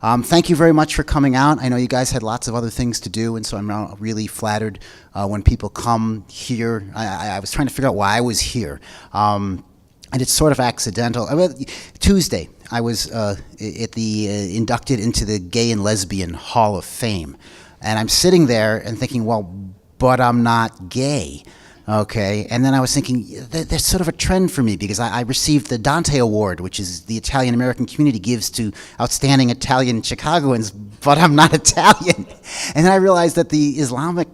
Thank you very much for coming out. I know you guys had lots of other things to do, and so I'm really flattered when people come here. I was trying to figure out why I was here. And it's sort of accidental. Tuesday, I was inducted into the Gay and Lesbian Hall of Fame. And I'm sitting there and thinking, well, but I'm not gay. Okay, and then I was thinking, there's sort of a trend for me because I received the Dante Award, which is the Italian American community gives to outstanding Italian Chicagoans, but I'm not Italian. And then I realized that the Islamic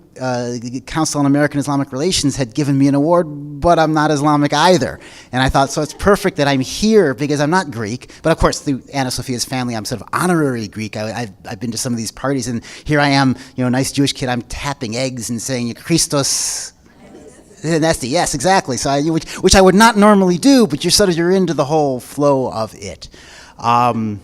Council on American Islamic Relations had given me an award, but I'm not Islamic either. And I thought, so it's perfect that I'm here because I'm not Greek. But of course, through Anna Sophia's family, I'm sort of honorary Greek. I've been to some of these parties, and here I am, nice Jewish kid. I'm tapping eggs and saying, Christos. That's yes, exactly. So, which I would not normally do, but you're into the whole flow of it. You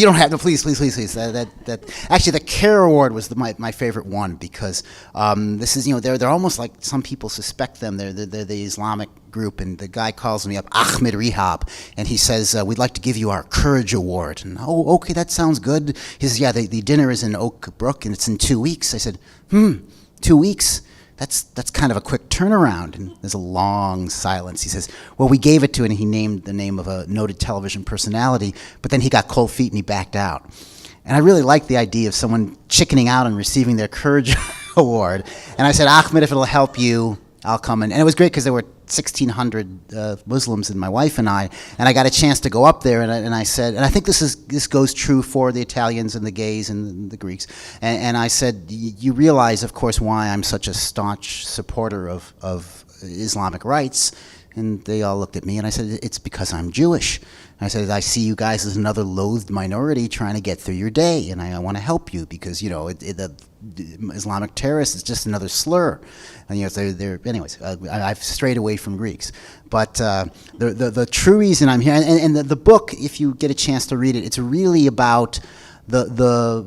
don't have to. Please. Actually, the CARE Award was my favorite one because this is they're almost like some people suspect them. They're the Islamic group, and the guy calls me up, Ahmed Rehab, and he says, we'd like to give you our Courage Award. And okay, that sounds good. He says, yeah, the dinner is in Oak Brook and it's in 2 weeks. I said, 2 weeks. That's kind of a quick turnaround. And there's a long silence. He says, well, we gave it to, and he named the name of a noted television personality, but then he got cold feet and he backed out. And I really liked the idea of someone chickening out and receiving their Courage Award. And I said, Ahmed, if it'll help you, I'll come in. And it was great because there were 1,600 Muslims and my wife and I got a chance to go up there, and I said, and I think this goes true for the Italians and the gays and the Greeks, and I said, you realize, of course, why I'm such a staunch supporter of Islamic rights? And they all looked at me, and I said, it's because I'm Jewish. I said, I see you guys as another loathed minority trying to get through your day, and I want to help you because, the Islamic terrorist is just another slur. And, they're anyways, I've strayed away from Greeks. But the true reason I'm here, and the book, if you get a chance to read it, it's really about the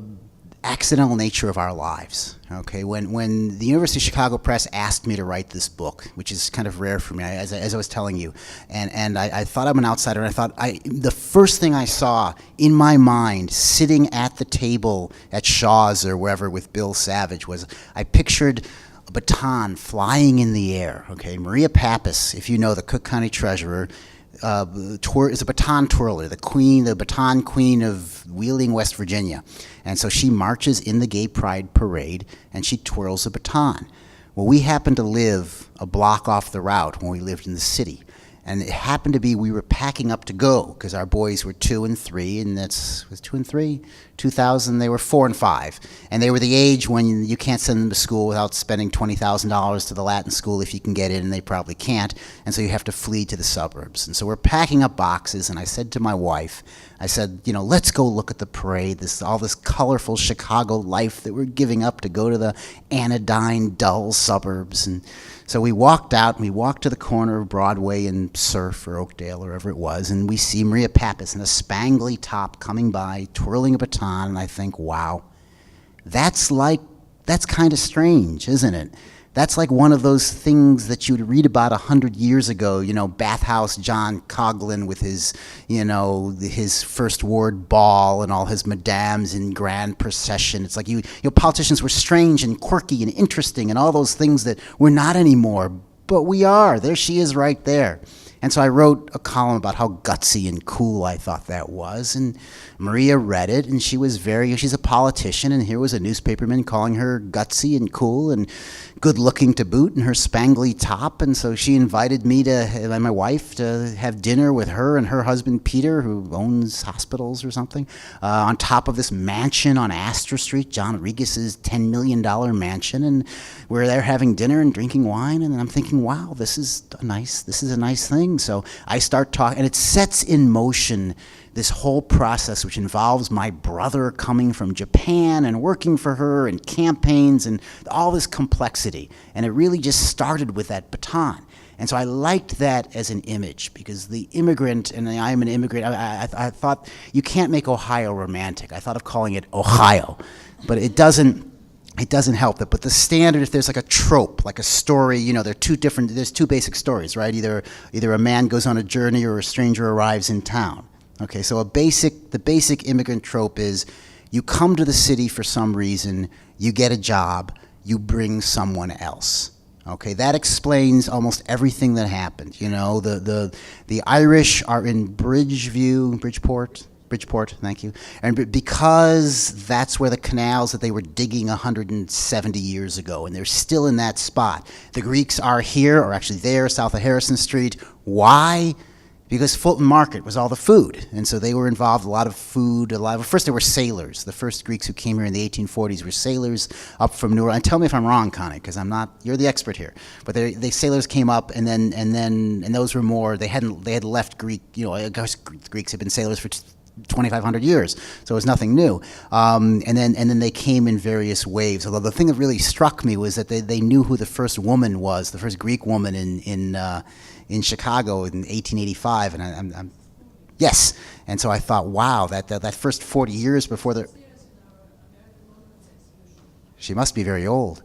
accidental nature of our lives. Okay, when the University of Chicago Press asked me to write this book, which is kind of rare for me, as I was telling you, and I thought I'm an outsider, and I thought the first thing I saw in my mind sitting at the table at Shaw's or wherever with Bill Savage was I pictured a baton flying in the air. Okay, Maria Pappas, if you know, the Cook County treasurer, is a baton twirler, the baton queen of Wheeling, West Virginia. And so she marches in the Gay Pride Parade, and she twirls a baton. Well, we happened to live a block off the route when we lived in the city. And it happened to be we were packing up to go because our boys were 2 and 3, and was 2 and 3? 2000, they were 4 and 5. And they were the age when you can't send them to school without spending $20,000 to the Latin school if you can get in, and they probably can't. And so you have to flee to the suburbs. And so we're packing up boxes, and I said to my wife, let's go look at the parade, all this colorful Chicago life that we're giving up to go to the anodyne, dull suburbs. And so we walked out, and we walked to the corner of Broadway and Surf or Oakdale or wherever it was, and we see Maria Pappas in a spangly top coming by, twirling a baton, and I think, wow, that's kind of strange, isn't it? That's like one of those things that you would read about 100 years ago, Bathhouse John Coughlin with his, his First Ward ball and all his madames in grand procession. It's like politicians were strange and quirky and interesting and all those things that we're not anymore, but we are. There she is right there. And so I wrote a column about how gutsy and cool I thought that was, and Maria read it, and she's a politician, and here was a newspaperman calling her gutsy and cool and good-looking to boot in her spangly top, and so she invited me and my wife to have dinner with her and her husband Peter, who owns hospitals or something, on top of this mansion on Astor Street, John Regis's $10 million mansion, and we're there having dinner and drinking wine, and I'm thinking, wow, this is a nice thing. So I start talking, and it sets in motion this whole process, which involves my brother coming from Japan and working for her and campaigns and all this complexity. And it really just started with that baton. And so I liked that as an image because the immigrant, and I am an immigrant, I thought you can't make Ohio romantic. I thought of calling it Ohio, but it doesn't help that. But the standard, if there's like a trope, like a story, there's two basic stories, right? Either a man goes on a journey or a stranger arrives in town. Okay, so the basic immigrant trope is you come to the city for some reason, you get a job, you bring someone else. Okay, that explains almost everything that happened. You know, the Irish are in Bridgeport, thank you. And because that's where the canals that they were digging 170 years ago, and they're still in that spot. The Greeks are here, or actually there, south of Harrison Street. Why? Because Fulton Market was all the food, and so they were involved, a lot of food, first they were sailors. The first Greeks who came here in the 1840s were sailors up from New Orleans. And tell me if I'm wrong, Connie, because I'm not, you're the expert here. But they sailors came up, and those were more, they had left Greek, you know, I guess Greeks had been sailors for 2,500 years, so it was nothing new. And then they came in various waves. Although the thing that really struck me was that they knew who the first woman was, the first Greek woman in Chicago in 1885, and I'm yes. And so I thought, wow, that first 40 years before the, she must be very old.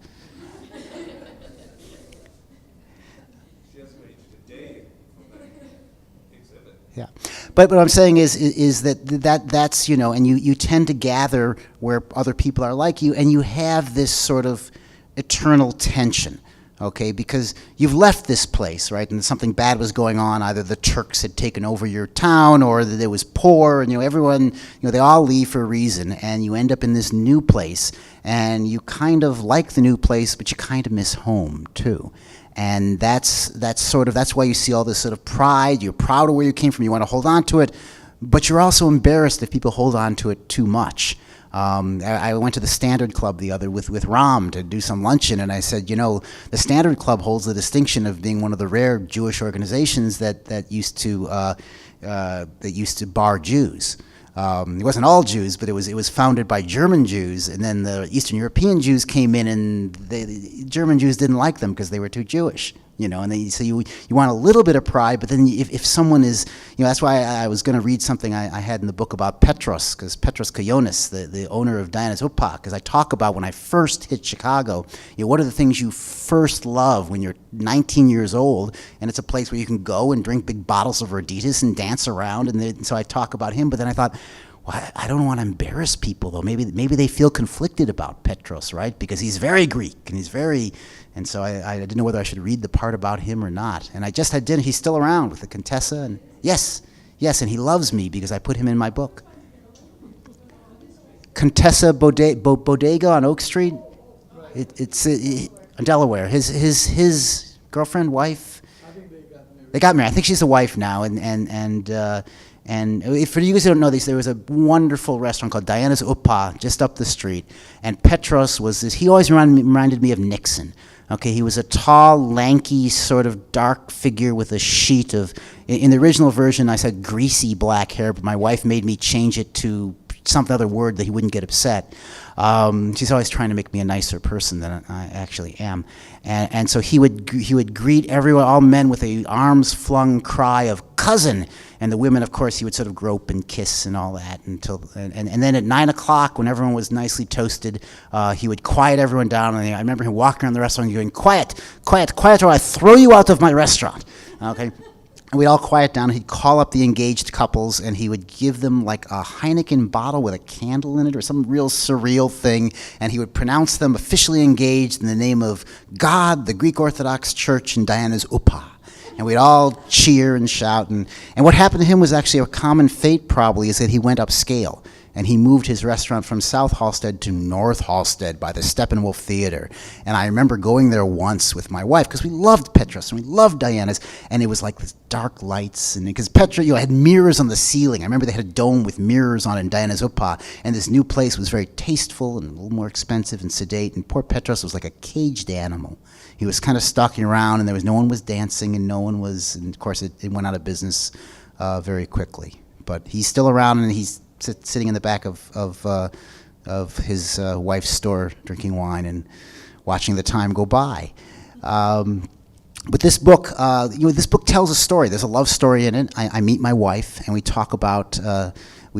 Yeah, but what I'm saying is that's, you know, and you tend to gather where other people are like you, and you have this sort of eternal tension, okay, because you've left this place, right, and something bad was going on. Either the Turks had taken over your town, or that it was poor, and, you know, everyone, you know, they all leave for a reason, and you end up in this new place, and you kind of like the new place, but you kind of miss home too. And that's why you see all this sort of pride. You're proud of where you came from. You want to hold on to it, but you're also embarrassed if people hold on to it too much. I went to the Standard Club with Ram to do some luncheon, and I said, you know, the Standard Club holds the distinction of being one of the rare Jewish organizations that used to bar Jews. It wasn't all Jews, but it was founded by German Jews, and then the Eastern European Jews came in, and the German Jews didn't like them because they were too Jewish, you know. And so you want a little bit of pride, but then if someone is, you know, that's why I was going to read something I had in the book about Petros, because Petros Koyonis, the owner of Diana's Upa, because I talk about when I first hit Chicago, you know, what are the things you first love when you're 19 years old, and it's a place where you can go and drink big bottles of Roditas and dance around, and so I talk about him, but then I thought, well, I don't want to embarrass people, though. Maybe they feel conflicted about Petros, right? Because he's very Greek, and so I didn't know whether I should read the part about him or not. And I just had dinner. He's still around with the Contessa, and yes, and he loves me because I put him in my book. Contessa Bodega on Oak Street. It's in Delaware. His girlfriend, wife. I think they got married. They got married. I think she's a wife now, and if for you guys who don't know this, there was a wonderful restaurant called Diana's Upa just up the street. And Petros was this, he always reminded me of Nixon. Okay, he was a tall, lanky, sort of dark figure with a sheet of, in the original version I said greasy black hair, but my wife made me change it to some other word that he wouldn't get upset. She's always trying to make me a nicer person than I actually am. And so he would greet everyone, all men, with a arms flung cry of cousin. And the women, of course, he would sort of grope and kiss and all that until, and then at 9 o'clock, when everyone was nicely toasted, he would quiet everyone down. And I remember him walking around the restaurant going, quiet, or I throw you out of my restaurant. Okay. And we'd all quiet down. He'd call up the engaged couples, and he would give them like a Heineken bottle with a candle in it or some real surreal thing, and he would pronounce them officially engaged in the name of God, the Greek Orthodox Church, and Diana's Upa. And we'd all cheer and shout. And what happened to him was actually a common fate, probably, is that he went upscale. And he moved his restaurant from South Halstead to North Halstead by the Steppenwolf Theater. And I remember going there once with my wife, because we loved Petros and we loved Diana's, and it was like this dark lights, and because Petros, you know, had mirrors on the ceiling. I remember they had a dome with mirrors on it in Diana's Upa, and this new place was very tasteful and a little more expensive and sedate, and poor Petros was like a caged animal. He was kind of stalking around, and no one was dancing, and no one was, and of course it went out of business very quickly. But he's still around, and he's sitting in the back of his wife's store, drinking wine and watching the time go by. But this book, this book tells a story. There's a love story in it. I meet my wife, and we talk about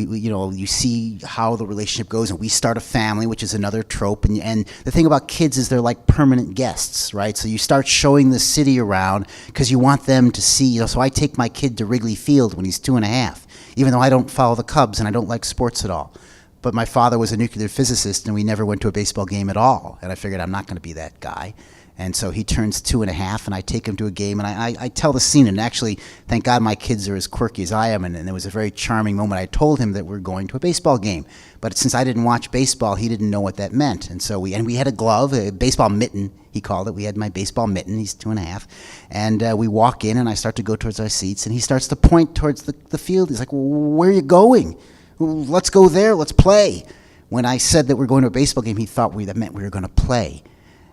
you see how the relationship goes, and we start a family, which is another trope. And the thing about kids is they're like permanent guests, right? So you start showing the city around because you want them to see. So I take my kid to Wrigley Field when he's 2.5, even though I don't follow the Cubs and I don't like sports at all. But my father was a nuclear physicist, and we never went to a baseball game at all. And I figured I'm not going to be that guy. And so he turns 2.5, and I take him to a game, and I tell the scene. And actually, thank God my kids are as quirky as I am, and it was a very charming moment. I told him that we're going to a baseball game. But since I didn't watch baseball, he didn't know what that meant. And so we had a glove, a baseball mitten, he called it. We had my baseball mitten. He's 2.5. And we walk in, and I start to go towards our seats, and he starts to point towards the field. He's like, well, where are you going? Well, let's go there. Let's play. When I said that we're going to a baseball game, he thought that meant we were going to play.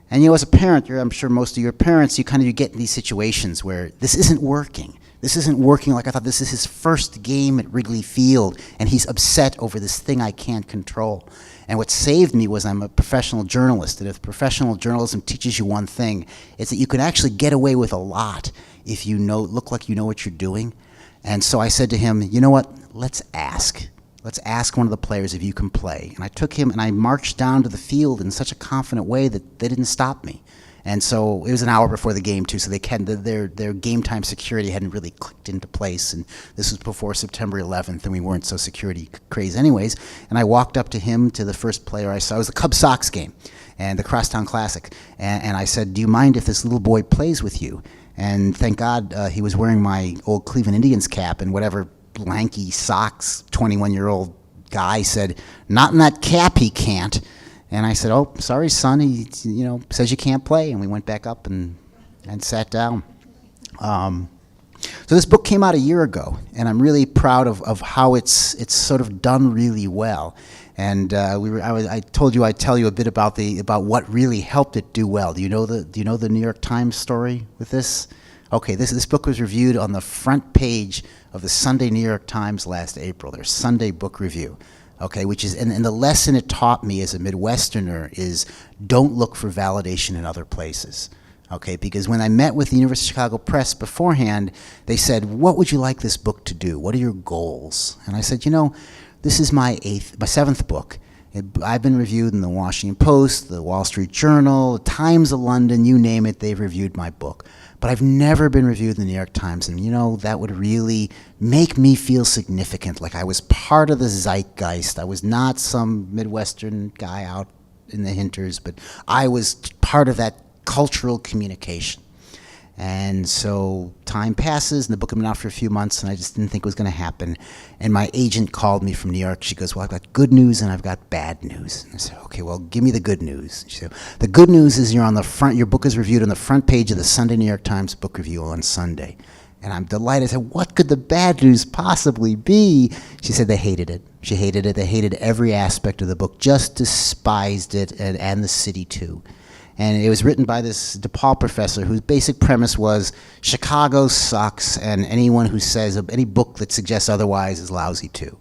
And as a parent, I'm sure most of your parents, you get in these situations where this isn't working. This isn't working like I thought. This is his first game at Wrigley Field, and he's upset over this thing I can't control. And what saved me was I'm a professional journalist, and if professional journalism teaches you one thing, it's that you can actually get away with a lot if you look like you know what you're doing. And so I said to him, you know what, let's ask. Let's ask one of the players if you can play. And I took him and I marched down to the field in such a confident way that they didn't stop me. And so it was an hour before the game too, so their game time security hadn't really clicked into place. And this was before September 11th, and we weren't so security crazed anyways. And I walked up to him, to the first player I saw. It was the Cubs Sox game, and the Crosstown Classic. And I said, do you mind if this little boy plays with you? And thank God he was wearing my old Cleveland Indians cap, and whatever lanky Sox 21-year-old guy said, not in that cap, he can't. And I said, oh, sorry, son, he says you can't play. And we went back up and sat down. So this book came out a year ago, and I'm really proud of how it's sort of done really well. And I told you I'd tell you a bit about what really helped it do well. Do you know the New York Times story with this? Okay, this book was reviewed on the front page of the Sunday New York Times last April, their Sunday book review. Okay, which is, and the lesson it taught me as a Midwesterner is don't look for validation in other places. Okay, because when I met with the University of Chicago Press beforehand, they said, what would you like this book to do? What are your goals? And I said, this is my 7th book. I've been reviewed in the Washington Post, the Wall Street Journal, the Times of London, you name it, they've reviewed my book. But I've never been reviewed in the New York Times, and that would really make me feel significant, like I was part of the zeitgeist. I was not some Midwestern guy out in the hinters, but I was part of that cultural communication. And so time passes, and the book had been out for a few months, and I just didn't think it was going to happen. And my agent called me from New York. She goes, well, I've got good news and I've got bad news. And I said, okay, well, give me the good news. She said, the good news is your book is reviewed on the front page of the Sunday New York Times book review on Sunday. And I'm delighted. I said, what could the bad news possibly be? She said they hated it. She hated it. They hated every aspect of the book, just despised it, and the city too. And it was written by this DePaul professor whose basic premise was Chicago sucks, and anyone who says any book that suggests otherwise is lousy too.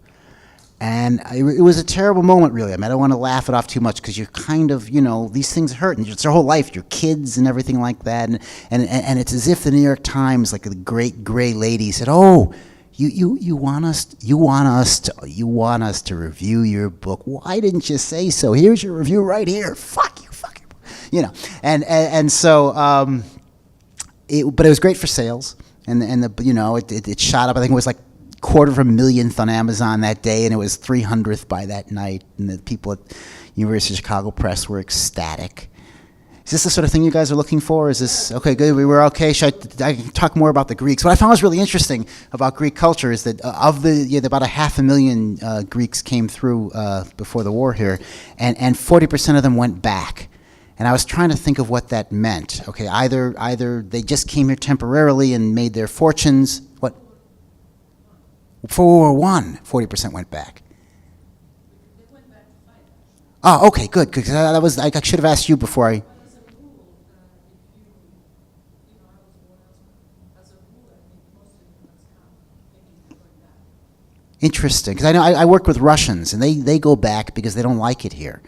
And it was a terrible moment, really. I don't want to laugh it off too much because you're kind of, these things hurt, and it's your whole life, your kids and everything like that. And it's as if the New York Times, like a great gray lady, said, "Oh, you want us to review your book? Why didn't you say so? Here's your review right here. Fuck you." And so, but it was great for sales, and it shot up. I think it was like 250,000 on Amazon that day, and it was 300th by that night. And the people at University of Chicago Press were ecstatic. Is this the sort of thing you guys are looking for? Is this okay? Good. We were okay. I can talk more about the Greeks. What I found was really interesting about Greek culture is that about 500,000 Greeks came through before the war here, and 40% of them went back. And I was trying to think of what that meant. Okay, either they just came here temporarily and made their fortunes. What? For World War I, 40% went back. They went back to fight. Oh, okay, good. Because I should have asked you before I. As a rule, as a rule, I think most immigrants come thinking they're going back. Interesting, because I know I work with Russians, and they go back because they don't like it here.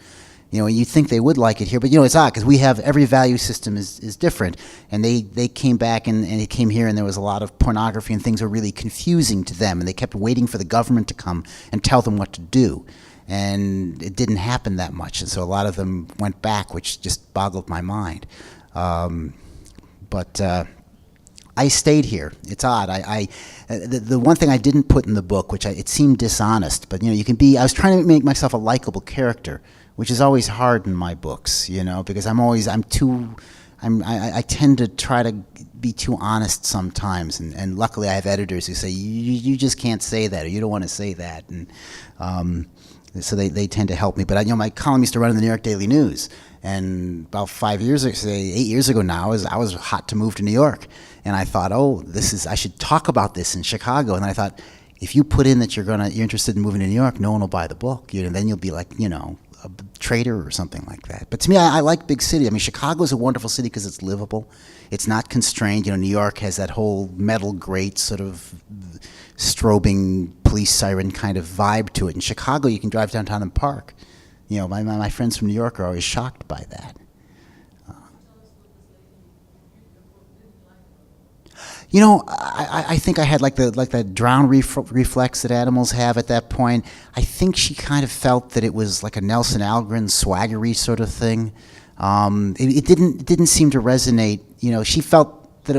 You think they would like it here, but it's odd because we have every value system is different, and they came back and they came here and there was a lot of pornography and things were really confusing to them, and they kept waiting for the government to come and tell them what to do, and it didn't happen that much, and so a lot of them went back, which just boggled my mind. But I stayed here. It's odd. The one thing I didn't put in the book, which it seemed dishonest, but you can be. I was trying to make myself a likable character, which is always hard in my books, because I tend to try to be too honest sometimes, and luckily I have editors who say you just can't say that, or you don't want to say that, and so they tend to help me. But my column used to run in the New York Daily News, and about 8 years ago now, I was hot to move to New York, and I thought, I should talk about this in Chicago, and then I thought, if you put in that you're interested in moving to New York, no one will buy the book. Then you'll be like, a traitor or something like that. But to me, I like big city. I mean, Chicago is a wonderful city because it's livable. It's not constrained. New York has that whole metal grate sort of strobing police siren kind of vibe to it. In Chicago, you can drive downtown and park. My friends from New York are always shocked by that. I think I had like that drown reflex that animals have at that point. I think she kind of felt that it was like a Nelson Algren swaggery sort of thing. It didn't seem to resonate. She felt that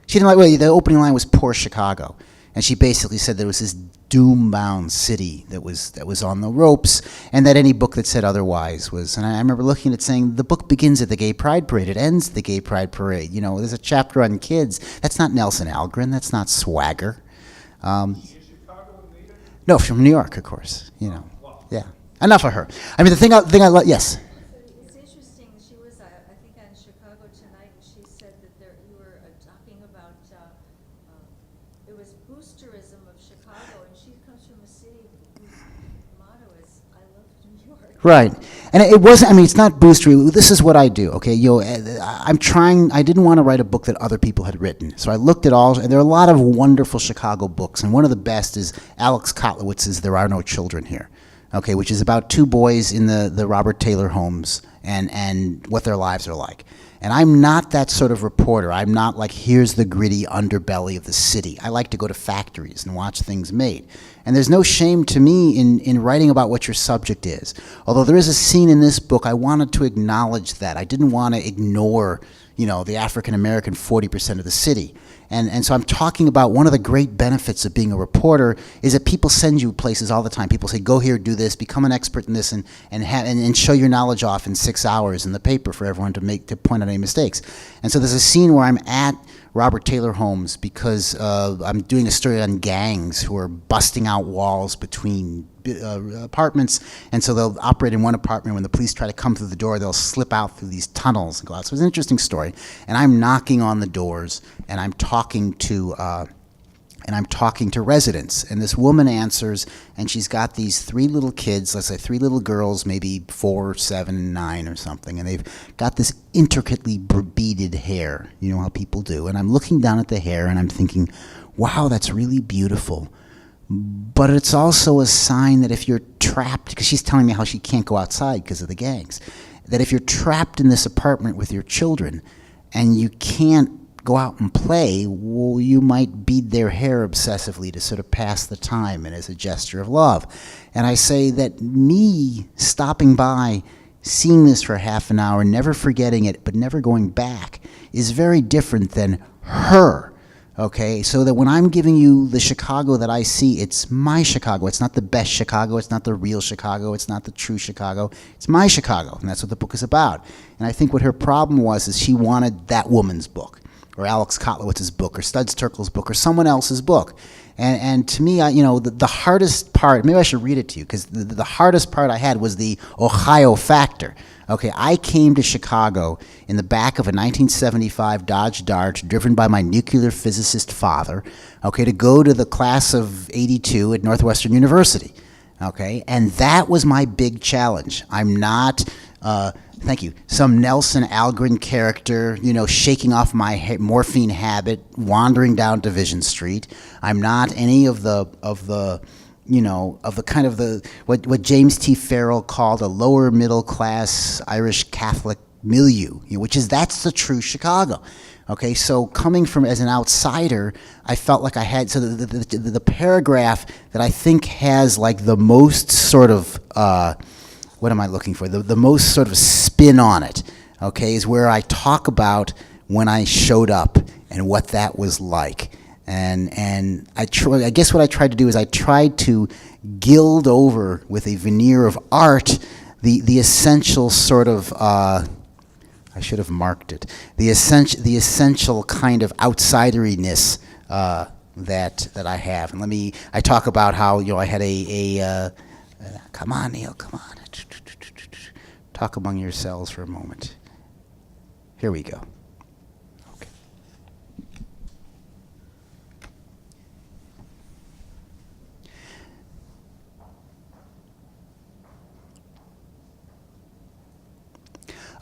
she didn't like. Well, the opening line was "Poor Chicago," and she basically said that it was this doom-bound city that was on the ropes, and that any book that said otherwise was. And I remember looking at it saying, the book begins at the Gay Pride Parade, it ends at the Gay Pride Parade. There's a chapter on kids. That's not Nelson Algren. That's not swagger. No, from New York, of course. Yeah. Enough of her. I mean, the thing I love. Yes. It's interesting. She was, I think, on Chicago Tonight, and she said that you were talking about it was boosterism of Chicago, and she comes from a city whose motto is "I love New York." Right, and it wasn't. I mean, it's not boostery. This is what I do. Okay, I'm trying. I didn't want to write a book that other people had written, so I looked at all. And there are a lot of wonderful Chicago books, and one of the best is Alex Kotlowitz's "There Are No Children Here." Okay, which is about two boys in the Robert Taylor homes and what their lives are like. And I'm not that sort of reporter. I'm not like, here's the gritty underbelly of the city. I like to go to factories and watch things made. And there's no shame to me in writing about what your subject is. Although there is a scene in this book, I wanted to acknowledge that. I didn't want to ignore, the African-American 40% of the city. And so I'm talking about one of the great benefits of being a reporter is that people send you places all the time. People say, go here, do this, become an expert in this, and show your knowledge off in 6 hours in the paper for everyone to point out any mistakes. And so there's a scene where I'm at Robert Taylor homes because I'm doing a story on gangs who are busting out walls between apartments, and so they'll operate in one apartment. When the police try to come through the door, they'll slip out through these tunnels and go out. So it's an interesting story. And I'm knocking on the doors, and I'm talking to residents. And this woman answers, and she's got these 3 little kids, let's say 3 little girls, maybe 4, 7, 9 or something, and they've got this intricately beaded hair, how people do. And I'm looking down at the hair, and I'm thinking, wow, that's really beautiful. But it's also a sign that if you're trapped, because she's telling me how she can't go outside because of the gangs, that if you're trapped in this apartment with your children and you can't go out and play, well, you might bead their hair obsessively to sort of pass the time and as a gesture of love. And I say that me stopping by, seeing this for half an hour, never forgetting it, but never going back, is very different than her. Okay, so that when I'm giving you the Chicago that I see, it's my Chicago. It's not the best Chicago. It's not the real Chicago. It's not the true Chicago. It's my Chicago, and that's what the book is about. And I think what her problem was is she wanted that woman's book, or Alex Kotlowitz's book, or Studs Terkel's book, or someone else's book. And to me, the hardest part, maybe I should read it to you, because the hardest part I had was the Ohio factor. Okay, I came to Chicago in the back of a 1975 Dodge Dart driven by my nuclear physicist father, okay, to go to the class of '82 at Northwestern University. Okay, and that was my big challenge. I'm not, thank you, some Nelson Algren character, shaking off my morphine habit, wandering down Division Street. I'm not any of the of the kind of what James T. Farrell called a lower middle class Irish Catholic milieu, that's the true Chicago. Okay, so coming from as an outsider, I felt like I had, so the paragraph that I think has like the most sort of, what am I looking for? The most sort of spin on it, okay, is where I talk about when I showed up and what that was like. And I guess what I tried to do is I tried to gild over with a veneer of art the essential sort of, I should have marked it. The essential kind of outsideriness that I have. And I talk about how I had come on, Neil, come on. Talk among yourselves for a moment. Here we go. Okay.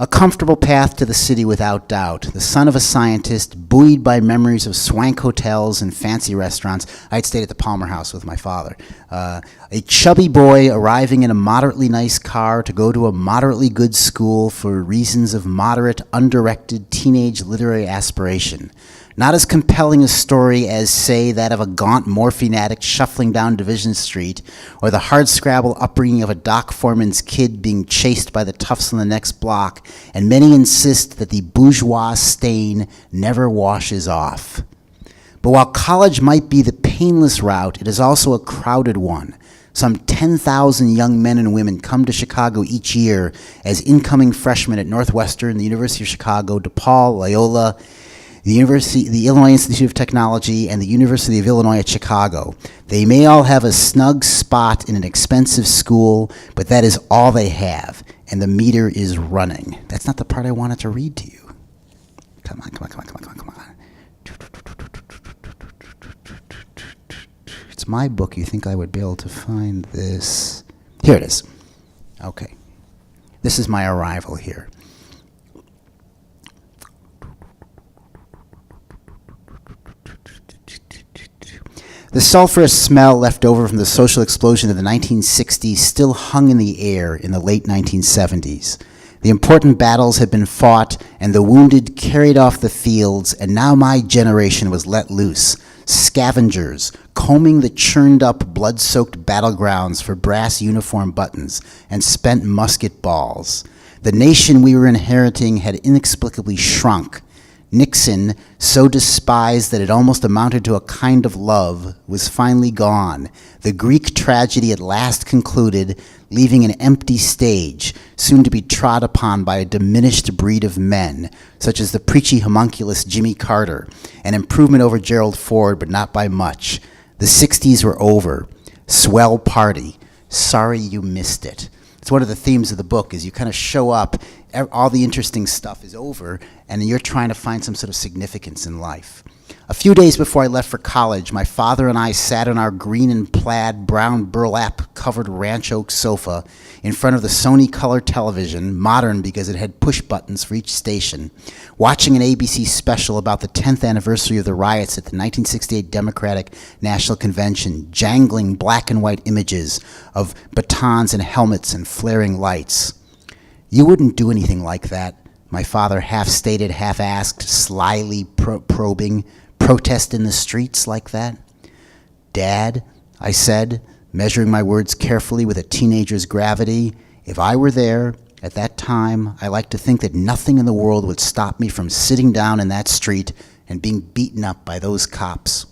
A comfortable path to the city without doubt. The son of a scientist, buoyed by memories of swank hotels and fancy restaurants. I had stayed at the Palmer House with my father. A chubby boy arriving in a moderately nice car to go to a moderately good school for reasons of moderate, undirected teenage literary aspiration. Not as compelling a story as, say, that of a gaunt morphine addict shuffling down Division Street, or the hardscrabble upbringing of a dock foreman's kid being chased by the toughs on the next block, and many insist that the bourgeois stain never washes off. But while college might be the painless route, it is also a crowded one. Some 10,000 young men and women come to Chicago each year as incoming freshmen at Northwestern, the University of Chicago, DePaul, Loyola, the Illinois Institute of Technology, and the University of Illinois at Chicago. They may all have a snug spot in an expensive school, but that is all they have, and the meter is running. That's not the part I wanted to read to you. Come on. It's my book. You think I would be able to find this? Here it is. Okay. This is my arrival here. The sulfurous smell left over from the social explosion of the 1960s still hung in the air in the late 1970s. The important battles had been fought and the wounded carried off the fields, and now my generation was let loose, scavengers, combing the churned-up, blood-soaked battlegrounds for brass uniform buttons and spent musket balls. The nation we were inheriting had inexplicably shrunk. Nixon, so despised that it almost amounted to a kind of love, was finally gone. The Greek tragedy at last concluded, leaving an empty stage, soon to be trod upon by a diminished breed of men, such as the preachy homunculus Jimmy Carter, an improvement over Gerald Ford, but not by much. The 60s were over. Swell party. Sorry you missed it. It's one of the themes of the book, is you kind of show up, all the interesting stuff is over, and you're trying to find some sort of significance in life. A few days before I left for college, my father and I sat on our green and plaid, brown burlap-covered ranch oak sofa in front of the Sony color television, modern because it had push buttons for each station, watching an ABC special about the 10th anniversary of the riots at the 1968 Democratic National Convention, jangling black and white images of batons and helmets and flaring lights. You wouldn't do anything like that, my father half-stated, half-asked, slyly probing. Protest in the streets like that? Dad, I said, measuring my words carefully with a teenager's gravity, if I were there at that time, I like to think that nothing in the world would stop me from sitting down in that street and being beaten up by those cops.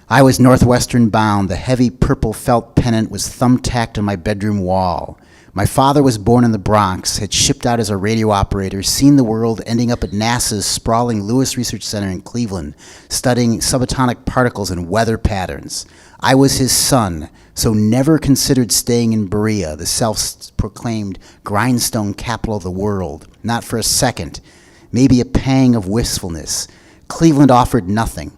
I was Northwestern bound. The heavy purple felt pennant was thumbtacked on my bedroom wall. My father was born in the Bronx, had shipped out as a radio operator, seen the world, ending up at NASA's sprawling Lewis Research Center in Cleveland, studying subatomic particles and weather patterns. I was his son, so never considered staying in Berea, the self-proclaimed grindstone capital of the world, not for a second. Maybe a pang of wistfulness. Cleveland offered nothing.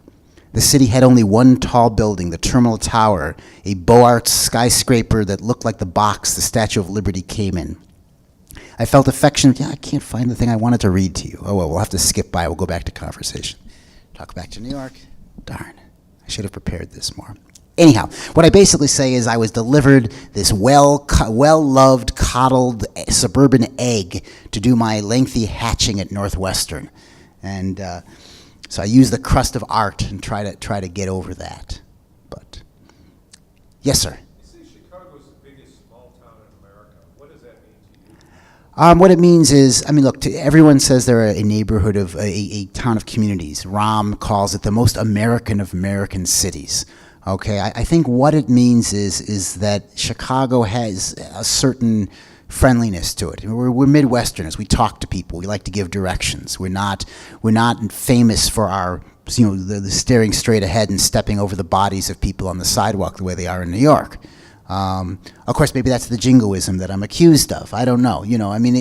The city had only one tall building, the Terminal Tower, a Beaux-Arts skyscraper that looked like the box the Statue of Liberty came in. I felt affectionate. I can't find the thing I wanted to read to you. Oh, well, we'll have to skip by. We'll go back to conversation. Talk back to New York. Darn, I should have prepared this more. Anyhow, what I basically say is I was delivered this well-loved, coddled suburban egg to do my lengthy hatching at Northwestern. And so I use the crust of art and try to get over that. But, yes, sir? You say Chicago's the biggest small town in America. What does that mean to you? What it means is, I mean, look, everyone says they're a neighborhood of a town of communities. Rahm calls it the most American of American cities. Okay, I think what it means is that Chicago has a certain friendliness to it. We're Midwesterners. We talk to people. We like to give directions. We're not famous for our, the staring straight ahead and stepping over the bodies of people on the sidewalk the way they are in New York. Of course, maybe that's the jingoism that I'm accused of. I don't know. I mean,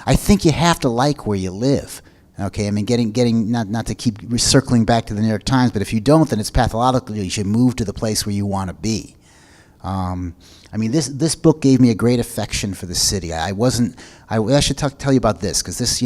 I think you have to like where you live. Okay, I mean, getting not to keep circling back to the New York Times, but if you don't, then it's pathological. You should move to the place where you want to be. I mean, this book gave me a great affection for the city. I should tell you about this, because this,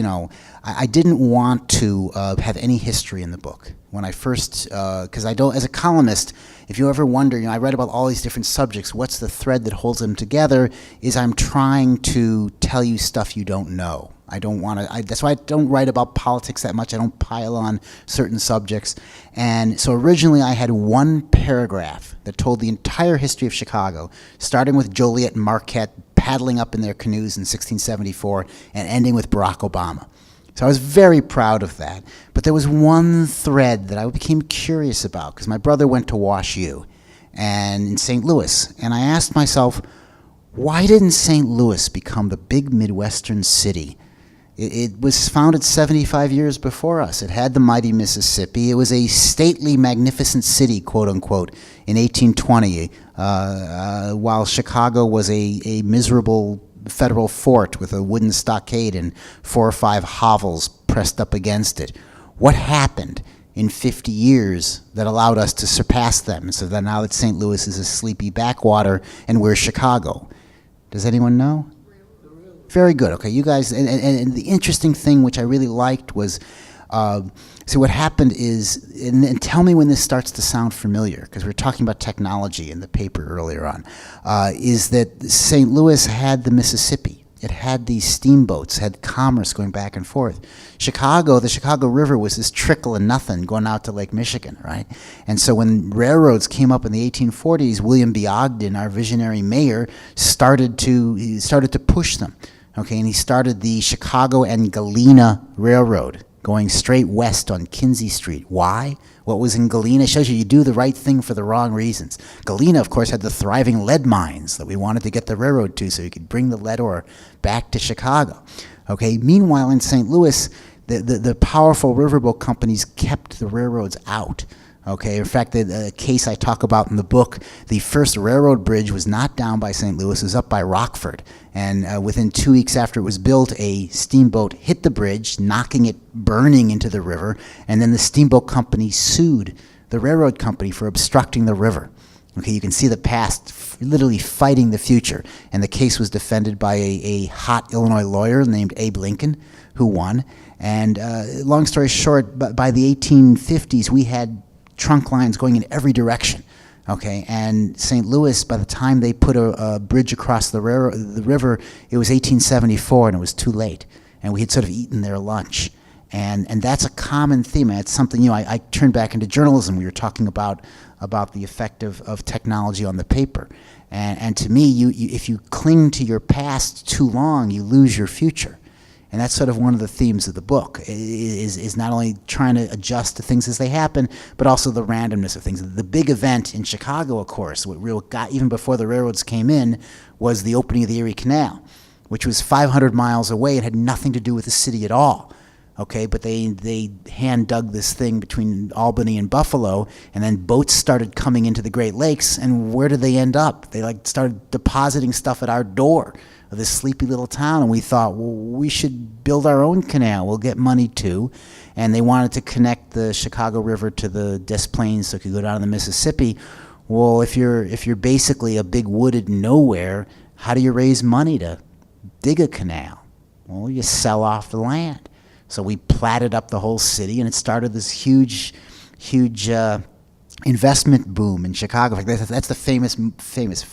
I didn't want to have any history in the book. When I first, because I don't, as a columnist, if you ever wonder, I read about all these different subjects, what's the thread that holds them together, is I'm trying to tell you stuff you don't know. I don't want to, that's why I don't write about politics that much. I don't pile on certain subjects. And so originally I had one paragraph that told the entire history of Chicago, starting with Joliet and Marquette paddling up in their canoes in 1674 and ending with Barack Obama. So I was very proud of that. But there was one thread that I became curious about, because my brother went to Wash U and in St. Louis. And I asked myself, why didn't St. Louis become the big Midwestern city? It was founded 75 years before us. It had the mighty Mississippi. It was a stately, magnificent city, quote unquote, in 1820, while Chicago was a miserable federal fort with a wooden stockade and 4 or 5 hovels pressed up against it. What happened in 50 years that allowed us to surpass them, so that now that St. Louis is a sleepy backwater and we're Chicago? Does anyone know? Very good. Okay, you guys, and the interesting thing which I really liked was, so what happened is, and tell me when this starts to sound familiar, because we were talking about technology in the paper earlier on, is that St. Louis had the Mississippi. It had these steamboats, had commerce going back and forth. Chicago, the Chicago River was this trickle of nothing going out to Lake Michigan, right? And so when railroads came up in the 1840s, William B. Ogden, our visionary mayor, started to push them. Okay, and he started the Chicago and Galena Railroad, going straight west on Kinsey Street. Why? What was in Galena? It shows you do the right thing for the wrong reasons. Galena, of course, had the thriving lead mines that we wanted to get the railroad to so you could bring the lead ore back to Chicago. Okay, meanwhile in St. Louis, the powerful riverboat companies kept the railroads out. Okay, in fact, the case I talk about in the book, the first railroad bridge was not down by St. Louis, it was up by Rockford. And within 2 weeks after it was built, a steamboat hit the bridge, knocking it burning into the river, and then the steamboat company sued the railroad company for obstructing the river. Okay, you can see the past literally fighting the future. And the case was defended by a hot Illinois lawyer named Abe Lincoln, who won. And long story short, by the 1850s, we had trunk lines going in every direction, okay? And St. Louis, by the time they put a bridge across the river, it was 1874, and it was too late. And we had sort of eaten their lunch. And that's a common theme. And it's something, I turned back into journalism. We were talking about the effect of technology on the paper. And to me, if you cling to your past too long, you lose your future. And that's sort of one of the themes of the book, is not only trying to adjust to things as they happen, but also the randomness of things. The big event in Chicago, of course, what real got even before the railroads came in, was the opening of the Erie Canal, which was 500 miles away and had nothing to do with the city at all. Okay, but they hand dug this thing between Albany and Buffalo, and then boats started coming into the Great Lakes, and where did they end up? They started depositing stuff at our door of this sleepy little town, and we thought, well, we should build our own canal. We'll get money too. And they wanted to connect the Chicago River to the Des Plaines so it could go down to the Mississippi. Well, if you're basically a big wooded nowhere, how do you raise money to dig a canal? Well, you sell off the land. So we platted up the whole city, and it started this huge investment boom in Chicago. In fact, that's the famous.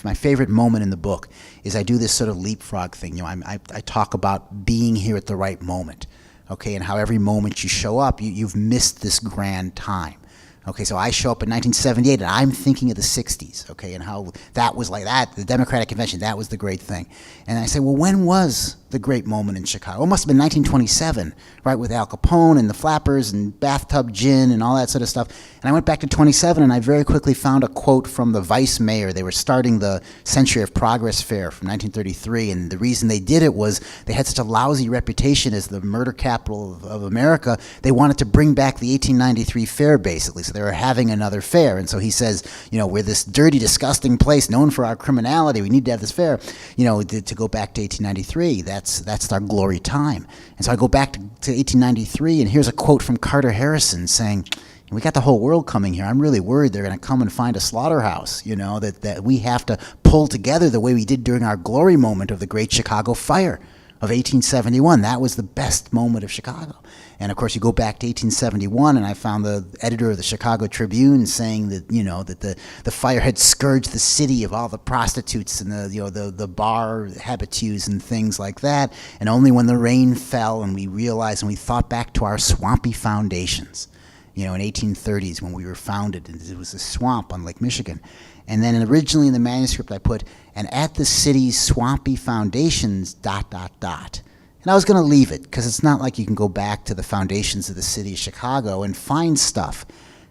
My favorite moment in the book is I do this sort of leapfrog thing. I talk about being here at the right moment, okay, and how every moment you show up, you've missed this grand time. Okay, so I show up in 1978, and I'm thinking of the 60s, okay, and how that was like that, the Democratic Convention, that was the great thing. And I say, well, when was the great moment in Chicago? It must have been 1927, right, with Al Capone and the Flappers and bathtub gin and all that sort of stuff. And I went back to 27, and I very quickly found a quote from the vice mayor. They were starting the Century of Progress Fair from 1933, and the reason they did it was they had such a lousy reputation as the murder capital of America. They wanted to bring back the 1893 fair, basically, so they were having another fair. And so he says, we're this dirty, disgusting place known for our criminality. We need to have this fair, to go back to 1893. That's our glory time. And so I go back to 1893, and here's a quote from Carter Harrison saying, we got the whole world coming here. I'm really worried they're going to come and find a slaughterhouse, that we have to pull together the way we did during our glory moment of the Great Chicago Fire of 1871. That was the best moment of Chicago. And of course, you go back to 1871, and I found the editor of the Chicago Tribune saying that that the fire had scourged the city of all the prostitutes and the bar habitues and things like that. And only when the rain fell and we realized and we thought back to our swampy foundations, in 1830s when we were founded, and it was a swamp on Lake Michigan. And then originally in the manuscript I put, and at the city's swampy foundations, ... And I was going to leave it, because it's not like you can go back to the foundations of the city of Chicago and find stuff.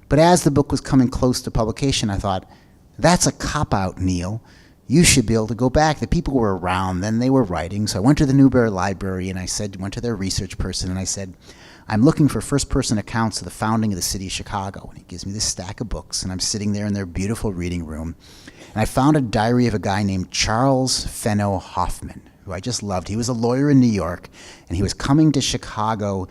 But as the book was coming close to publication, I thought, that's a cop-out, Neil. You should be able to go back. The people were around then, they were writing. So I went to the Newberry Library, and went to their research person, and I said, I'm looking for first-person accounts of the founding of the city of Chicago. And he gives me this stack of books, and I'm sitting there in their beautiful reading room. And I found a diary of a guy named Charles Fenno Hoffman, who I just loved. He was a lawyer in New York, and he was coming to Chicago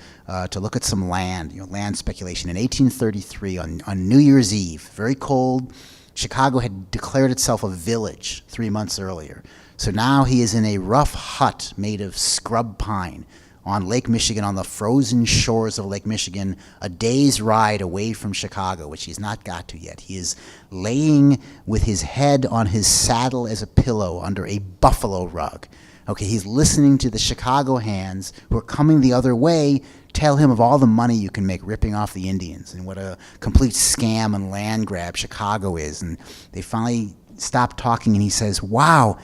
to look at some land, land speculation. In 1833, on New Year's Eve, very cold, Chicago had declared itself a village 3 months earlier. So now he is in a rough hut made of scrub pine on Lake Michigan, on the frozen shores of Lake Michigan, a day's ride away from Chicago, which he's not got to yet. He is laying with his head on his saddle as a pillow under a buffalo rug. Okay, he's listening to the Chicago hands who are coming the other way tell him of all the money you can make ripping off the Indians and what a complete scam and land grab Chicago is. And they finally stop talking, and he says, wow,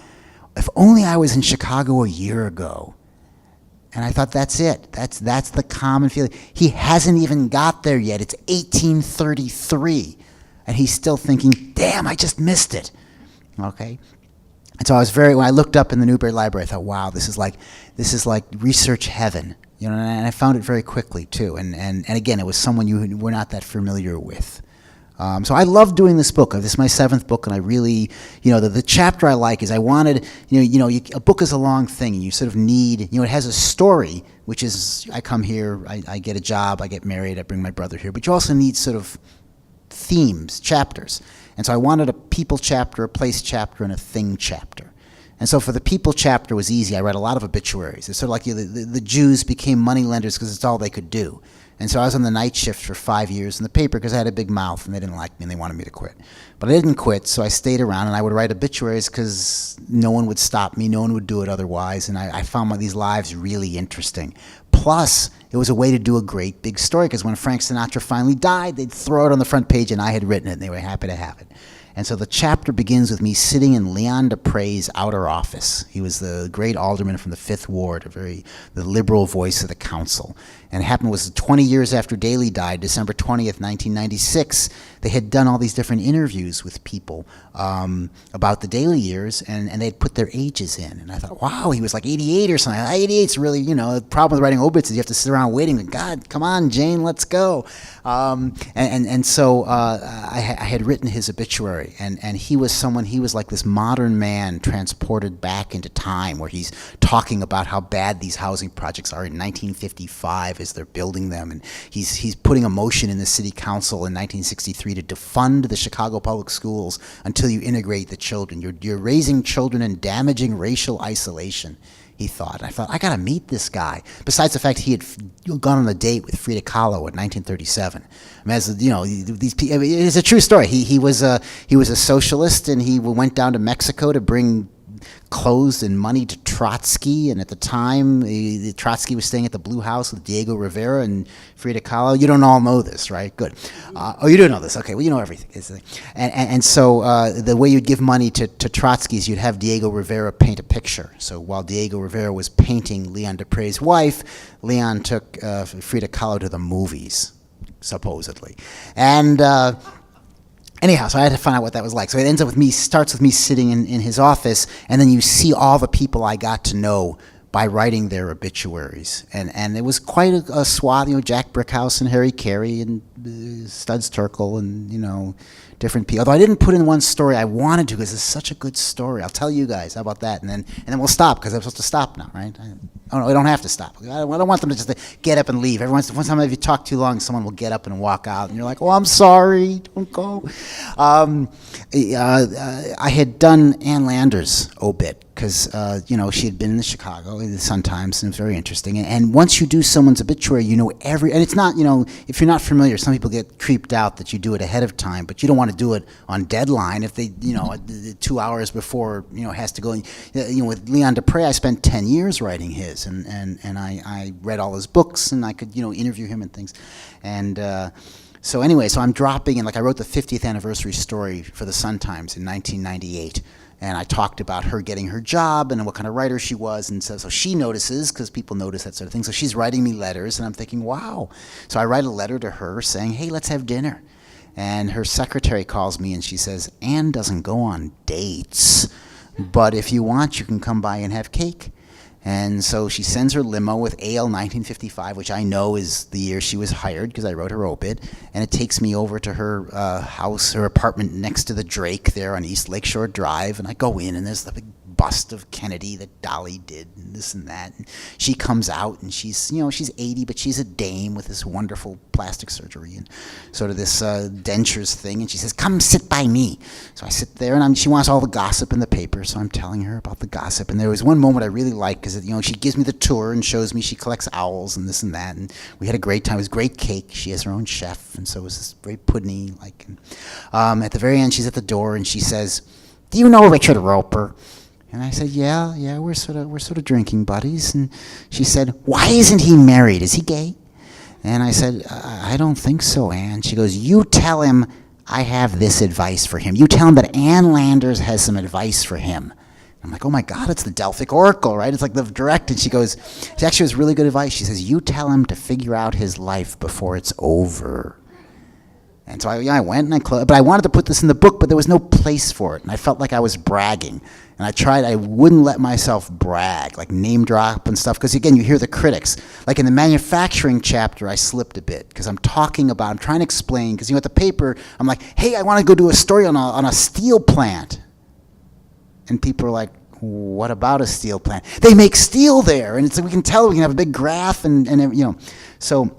if only I was in Chicago a year ago. And I thought, that's it. That's the common feeling. He hasn't even got there yet. It's 1833. And he's still thinking, damn, I just missed it. Okay? And so when I looked up in the Newberry Library, I thought, wow, this is like research heaven. And I found it very quickly, too. And again, it was someone you were not that familiar with. So I love doing this book. This is my 7th book, and I really, the chapter I like is I wanted, a book is a long thing, and you sort of need, it has a story, which is, I come here, I get a job, I get married, I bring my brother here, but you also need sort of themes, chapters. And so I wanted a people chapter, a place chapter, and a thing chapter. And so for the people chapter was easy. I read a lot of obituaries. It's sort of like the Jews became moneylenders because it's all they could do. And so I was on the night shift for 5 years in the paper because I had a big mouth and they didn't like me and they wanted me to quit. But I didn't quit, so I stayed around and I would write obituaries because no one would stop me, no one would do it otherwise, and I found these lives really interesting. Plus, it was a way to do a great big story because when Frank Sinatra finally died, they'd throw it on the front page and I had written it and they were happy to have it. And so the chapter begins with me sitting in Leon Dupre's outer office. He was the great alderman from the 5th Ward, the liberal voice of the council. And it happened was 20 years after Daley died, December 20th, 1996, they had done all these different interviews with people about the Daley years, and they'd put their ages in. And I thought, wow, he was like 88 or something. 88's really, the problem with writing obits is you have to sit around waiting. God, come on, Jane, let's go. So I had written his obituary, and he was like this modern man transported back into time where he's talking about how bad these housing projects are in 1955 as they're building them, and he's putting a motion in the city council in 1963 to defund the Chicago public schools until you integrate the children. You're raising children in damaging racial isolation, he thought. I thought, I got to meet this guy. Besides the fact he had gone on a date with Frida Kahlo in 1937. I mean, as you know, these people, I mean, it's a true story. He was a socialist, and he went down to Mexico to bring clothes and money to Trotsky, and at the time, Trotsky was staying at the Blue House with Diego Rivera and Frida Kahlo. You don't all know this, right? Good. Oh, you do know this. Okay, well, you know everything. And so the way you'd give money to Trotsky is you'd have Diego Rivera paint a picture. So while Diego Rivera was painting Leon Dupre's wife, Leon took Frida Kahlo to the movies, supposedly. And anyhow, so I had to find out what that was like. So it ends up with me, starts with me sitting in his office, and then you see all the people I got to know by writing their obituaries. And it was quite a swath, you know, Jack Brickhouse and Harry Carey and Studs Terkel and, you know, different people. Although I didn't put in one story I wanted to because it's such a good story. I'll tell you guys. How about that? And then we'll stop because I'm supposed to stop now, right? Oh, no, we don't have to stop. I don't want them to just get up and leave. One time if you talk too long, someone will get up and walk out, and you're like, oh, I'm sorry, don't go. I had done Ann Landers' obit because, you know, she had been in the Chicago, the Sun-Times, and it was very interesting. And once you do someone's obituary, you know and it's not, you know, if you're not familiar, some people get creeped out that you do it ahead of time, but you don't want to do it on deadline if they, you know, 2 hours before, you know, has to go. You know, with Leon Dupre, I spent 10 years writing his, and I read all his books, and I could, you know, interview him and things. And so anyway, so I'm dropping, and like I wrote the 50th anniversary story for the Sun-Times in 1998. And I talked about her getting her job and what kind of writer she was. And so she notices, because people notice that sort of thing. So she's writing me letters, and I'm thinking, wow. So I write a letter to her saying, hey, let's have dinner. And her secretary calls me, and she says, Anne doesn't go on dates, but if you want, you can come by and have cake. And so she sends her limo with AL 1955, which I know is the year she was hired because I wrote her obit. And it takes me over to her house, her apartment next to the Drake there on East Lakeshore Drive. And I go in, and there's the big bust of Kennedy that Dolly did, and this and that. And she comes out, and she's, you know, she's 80, but she's a dame with this wonderful plastic surgery and sort of this dentures thing. And she says, come sit by me. So I sit there, and she wants all the gossip in the paper, so I'm telling her about the gossip. And there was one moment I really liked because, you know, she gives me the tour and shows me she collects owls and this and that. And we had a great time. It was great cake. She has her own chef, and so it was this very pudding-y. Like, at the very end, she's at the door, and she says, do you know Richard Roper? And I said, yeah, we're sort of drinking buddies. And she said, why isn't he married? Is he gay? And I said, I don't think so, Anne. She goes, you tell him I have this advice for him. You tell him that Ann Landers has some advice for him. I'm like, oh my God, it's the Delphic Oracle, right? It's like the direct. And she goes, she actually was really good advice. She says, you tell him to figure out his life before it's over. And so I went and but I wanted to put this in the book, but there was no place for it. And I felt like I was bragging. And I wouldn't let myself brag, like name drop and stuff, because again, you hear the critics. Like in the manufacturing chapter, I slipped a bit, because I'm trying to explain, because, you know, at the paper, I'm like, hey, I want to go do a story on a steel plant. And people are like, what about a steel plant? They make steel there, and it's we can tell, we can have a big graph, and you know. So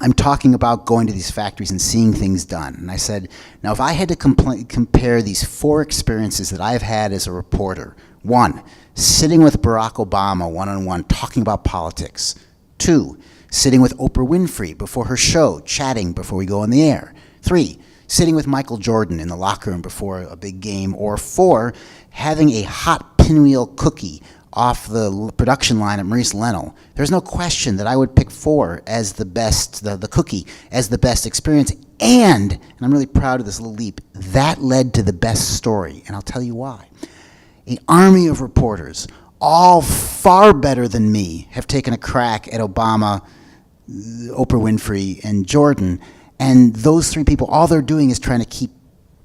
I'm talking about going to these factories and seeing things done. And I said, now if I had to compare these 4 experiences that I've had as a reporter: 1, sitting with Barack Obama one-on-one talking about politics; 2, sitting with Oprah Winfrey before her show, chatting before we go on the air; 3, sitting with Michael Jordan in the locker room before a big game; or 4, having a hot pinwheel cookie off the production line at Maurice Lennell. There's no question that I would pick 4 as the best, the cookie, as the best experience. And I'm really proud of this little leap, that led to the best story. And I'll tell you why. An army of reporters, all far better than me, have taken a crack at Obama, Oprah Winfrey, and Jordan. And those 3 people, all they're doing is trying to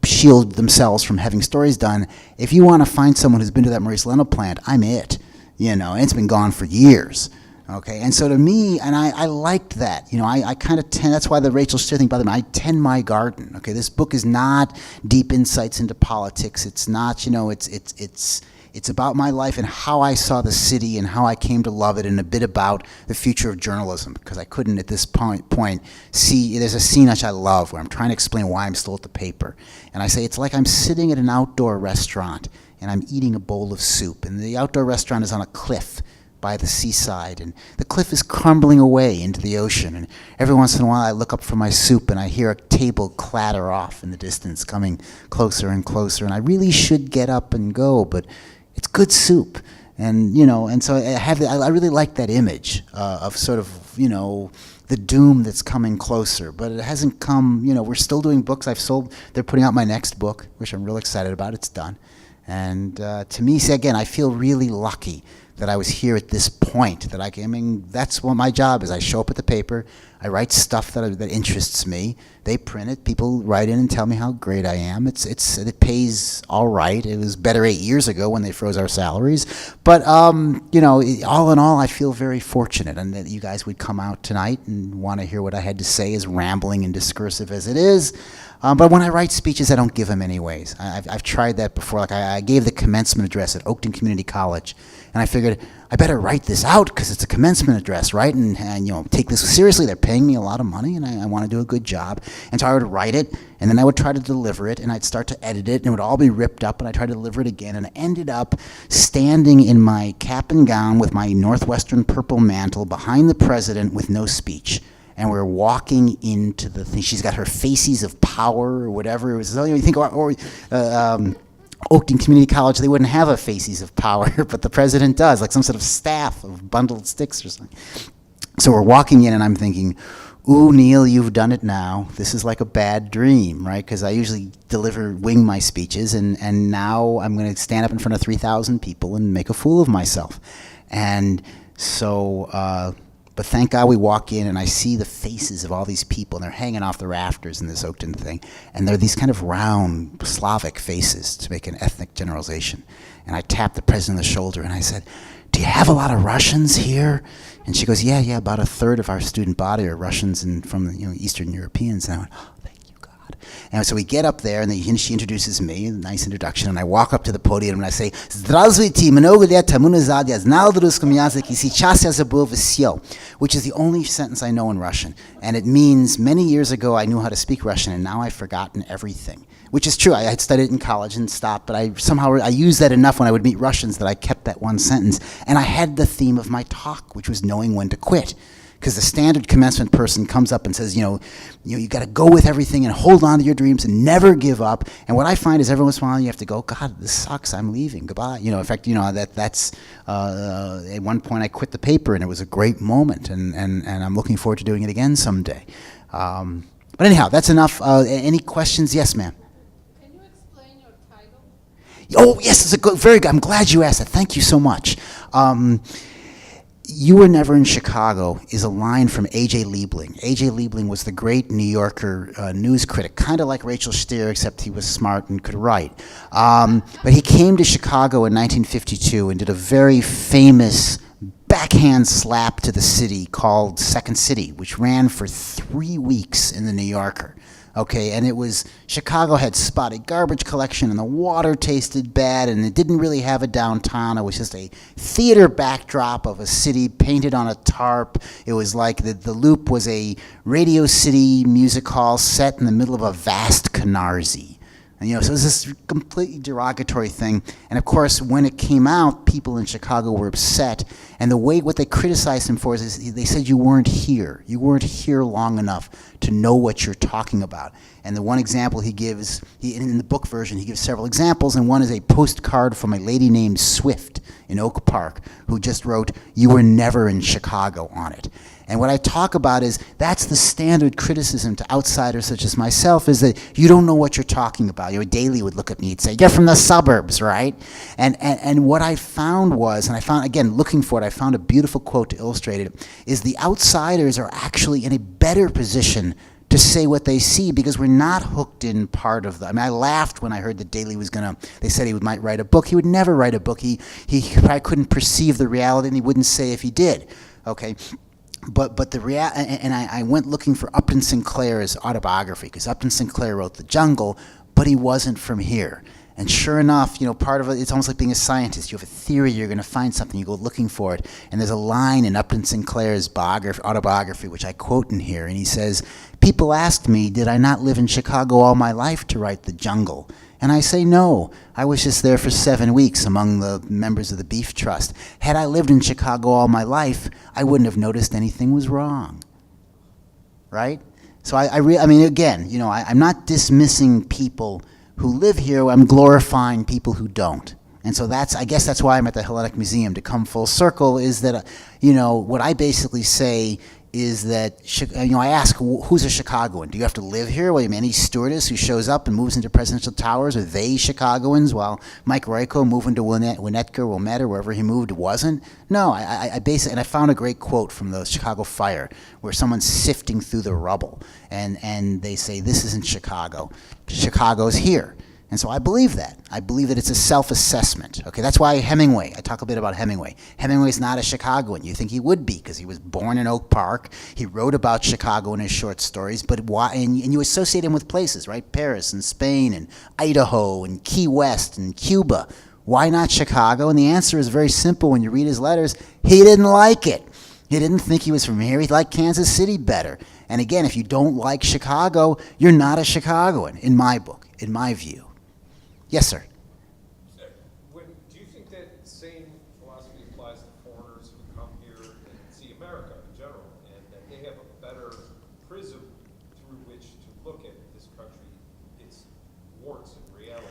shield themselves from having stories done. If you want to find someone who's been to that Maurice Lennell plant, I'm it. You know, and it's been gone for years. Okay, and so to me, and I liked that. You know, I kind of tend, that's why the Rachel Steer thing bothered me. I tend my garden. Okay, this book is not deep insights into politics. It's not, you know, it's It's about my life and how I saw the city and how I came to love it, and a bit about the future of journalism, because I couldn't at this point see, there's a scene which I love where I'm trying to explain why I'm still at the paper. And I say, it's like I'm sitting at an outdoor restaurant and I'm eating a bowl of soup. And the outdoor restaurant is on a cliff by the seaside, and the cliff is crumbling away into the ocean, and every once in a while I look up for my soup and I hear a table clatter off in the distance, coming closer and closer, and I really should get up and go, but it's good soup. And and so I really like that image of sort of the doom that's coming closer, but it hasn't come. We're still doing books. They're putting out my next book, which I'm real excited about. It's done. And to me, again, I feel really lucky that I was here at this point. That's what my job is. I show up at the paper, I write stuff that interests me. They print it. People write in and tell me how great I am. It pays all right. It was better 8 years ago when they froze our salaries. But all in all, I feel very fortunate, and that you guys would come out tonight and want to hear what I had to say, as rambling and discursive as it is. But when I write speeches, I don't give them anyways. I've tried that before. Like I gave the commencement address at Upton Community College, and I figured I better write this out because it's a commencement address, right? And take this seriously. They're paying me a lot of money, and I want to do a good job. And so I would write it, and then I would try to deliver it, and I'd start to edit it, and it would all be ripped up, and I'd try to deliver it again, and I ended up standing in my cap and gown with my Northwestern purple mantle behind the president with no speech. And we're walking into the thing. She's got her faces of power or whatever. It was, you think, Oakton Community College, they wouldn't have a faces of power, but the president does, like some sort of staff of bundled sticks or something. So we're walking in, and I'm thinking, ooh, Neil, you've done it now. This is like a bad dream, right? Because I usually wing my speeches, and now I'm going to stand up in front of 3,000 people and make a fool of myself. And so... But thank God we walk in, and I see the faces of all these people, and they're hanging off the rafters in this Oakton thing. And they're these kind of round Slavic faces, to make an ethnic generalization. And I tapped the president on the shoulder, and I said, do you have a lot of Russians here? And she goes, yeah, about a third of our student body are Russians and from Eastern Europeans. And I went, oh, thank you, God. And so we get up there, and she introduces me, a nice introduction, and I walk up to the podium, and I say, Здравствуйте, много лет тому назад я знал русском языке, сейчас я забыл всё, which is the only sentence I know in Russian. And it means many years ago I knew how to speak Russian, and now I've forgotten everything. Which is true. I had studied it in college and stopped, but I used that enough when I would meet Russians that I kept that one sentence. And I had the theme of my talk, which was knowing when to quit. Because the standard commencement person comes up and says, you got to go with everything and hold on to your dreams and never give up. And what I find is every once in a while you have to go, God, this sucks. I'm leaving. Goodbye. In fact, that's at one point I quit the paper, and it was a great moment, and I'm looking forward to doing it again someday. But anyhow, that's enough. Any questions? Yes, ma'am. Can you explain your title? Oh, yes, it's very good. I'm glad you asked that. Thank you so much. You Were Never in Chicago is a line from A.J. Liebling. A.J. Liebling was the great New Yorker news critic, kind of like Rachel Steer, except he was smart and could write. But he came to Chicago in 1952 and did a very famous backhand slap to the city called Second City, which ran for 3 weeks in the New Yorker. Okay, and it was, Chicago had spotty garbage collection, and the water tasted bad, and it didn't really have a downtown. It was just a theater backdrop of a city painted on a tarp. It was like the Loop was a Radio City music hall set in the middle of a vast Canarsie. And, so it was this completely derogatory thing. And of course, when it came out, people in Chicago were upset. And what they criticized him for is they said you weren't here. You weren't here long enough to know what you're talking about. And the one example he gives, in the book version, he gives several examples, and one is a postcard from a lady named Swift in Oak Park who just wrote, "You were never in Chicago" on it. And what I talk about is that's the standard criticism to outsiders such as myself, is that you don't know what you're talking about. Daley would look at me and say, "You're from the suburbs, right?" And what I found was, and I found, again, looking for it, I found a beautiful quote to illustrate it, is the outsiders are actually in a better position to say what they see, because we're not hooked in part of the, I laughed when I heard that Daley was they said he might write a book. He would never write a book. He probably couldn't perceive the reality, and he wouldn't say if he did, okay? But I went looking for Upton Sinclair's autobiography, because Upton Sinclair wrote The Jungle, but he wasn't from here. And sure enough, part of it's almost like being a scientist. You have a theory, you're going to find something, you go looking for it. And there's a line in Upton Sinclair's autobiography, which I quote in here, and he says, "People asked me, did I not live in Chicago all my life to write The Jungle? And I say no. I was just there for 7 weeks among the members of the Beef Trust. Had I lived in Chicago all my life, I wouldn't have noticed anything was wrong." Right? So I'm not dismissing people who live here. I'm glorifying people who don't. And so I guess that's why I'm at the Hellenic Museum, to come full circle, is that, what I basically say is that, I ask, who's a Chicagoan? Do you have to live here? Well, any stewardess who shows up and moves into presidential towers, are they Chicagoans? While Mike Royko moving to Winnetka, Wilmette, or wherever he moved, wasn't? No, I basically, and I found a great quote from the Chicago fire, where someone's sifting through the rubble, and they say, this isn't Chicago. Chicago's here. And so I believe that. I believe that it's a self-assessment. Okay, that's why Hemingway, I talk a bit about Hemingway. Hemingway's not a Chicagoan. You think he would be, because he was born in Oak Park. He wrote about Chicago in his short stories, but why? And you associate him with places, right? Paris and Spain and Idaho and Key West and Cuba. Why not Chicago? And the answer is very simple. When you read his letters, he didn't like it. He didn't think he was from here. He liked Kansas City better. And again, if you don't like Chicago, you're not a Chicagoan, in my book, in my view. Yes, sir. Do you think that same philosophy applies to foreigners who come here and see America in general, and that they have a better prism through which to look at this country, its warts and reality,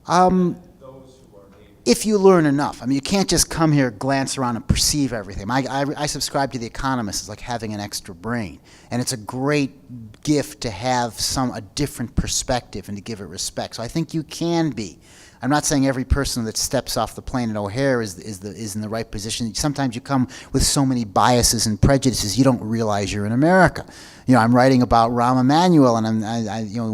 than those who are native? If you learn enough. You can't just come here, glance around, and perceive everything. I subscribe to The Economist as like having an extra brain. And it's a great gift to have a different perspective and to give it respect. So I think you can be. I'm not saying every person that steps off the plane at O'Hare is in the right position. Sometimes you come with so many biases and prejudices, you don't realize you're in America. I'm writing about Rahm Emanuel, and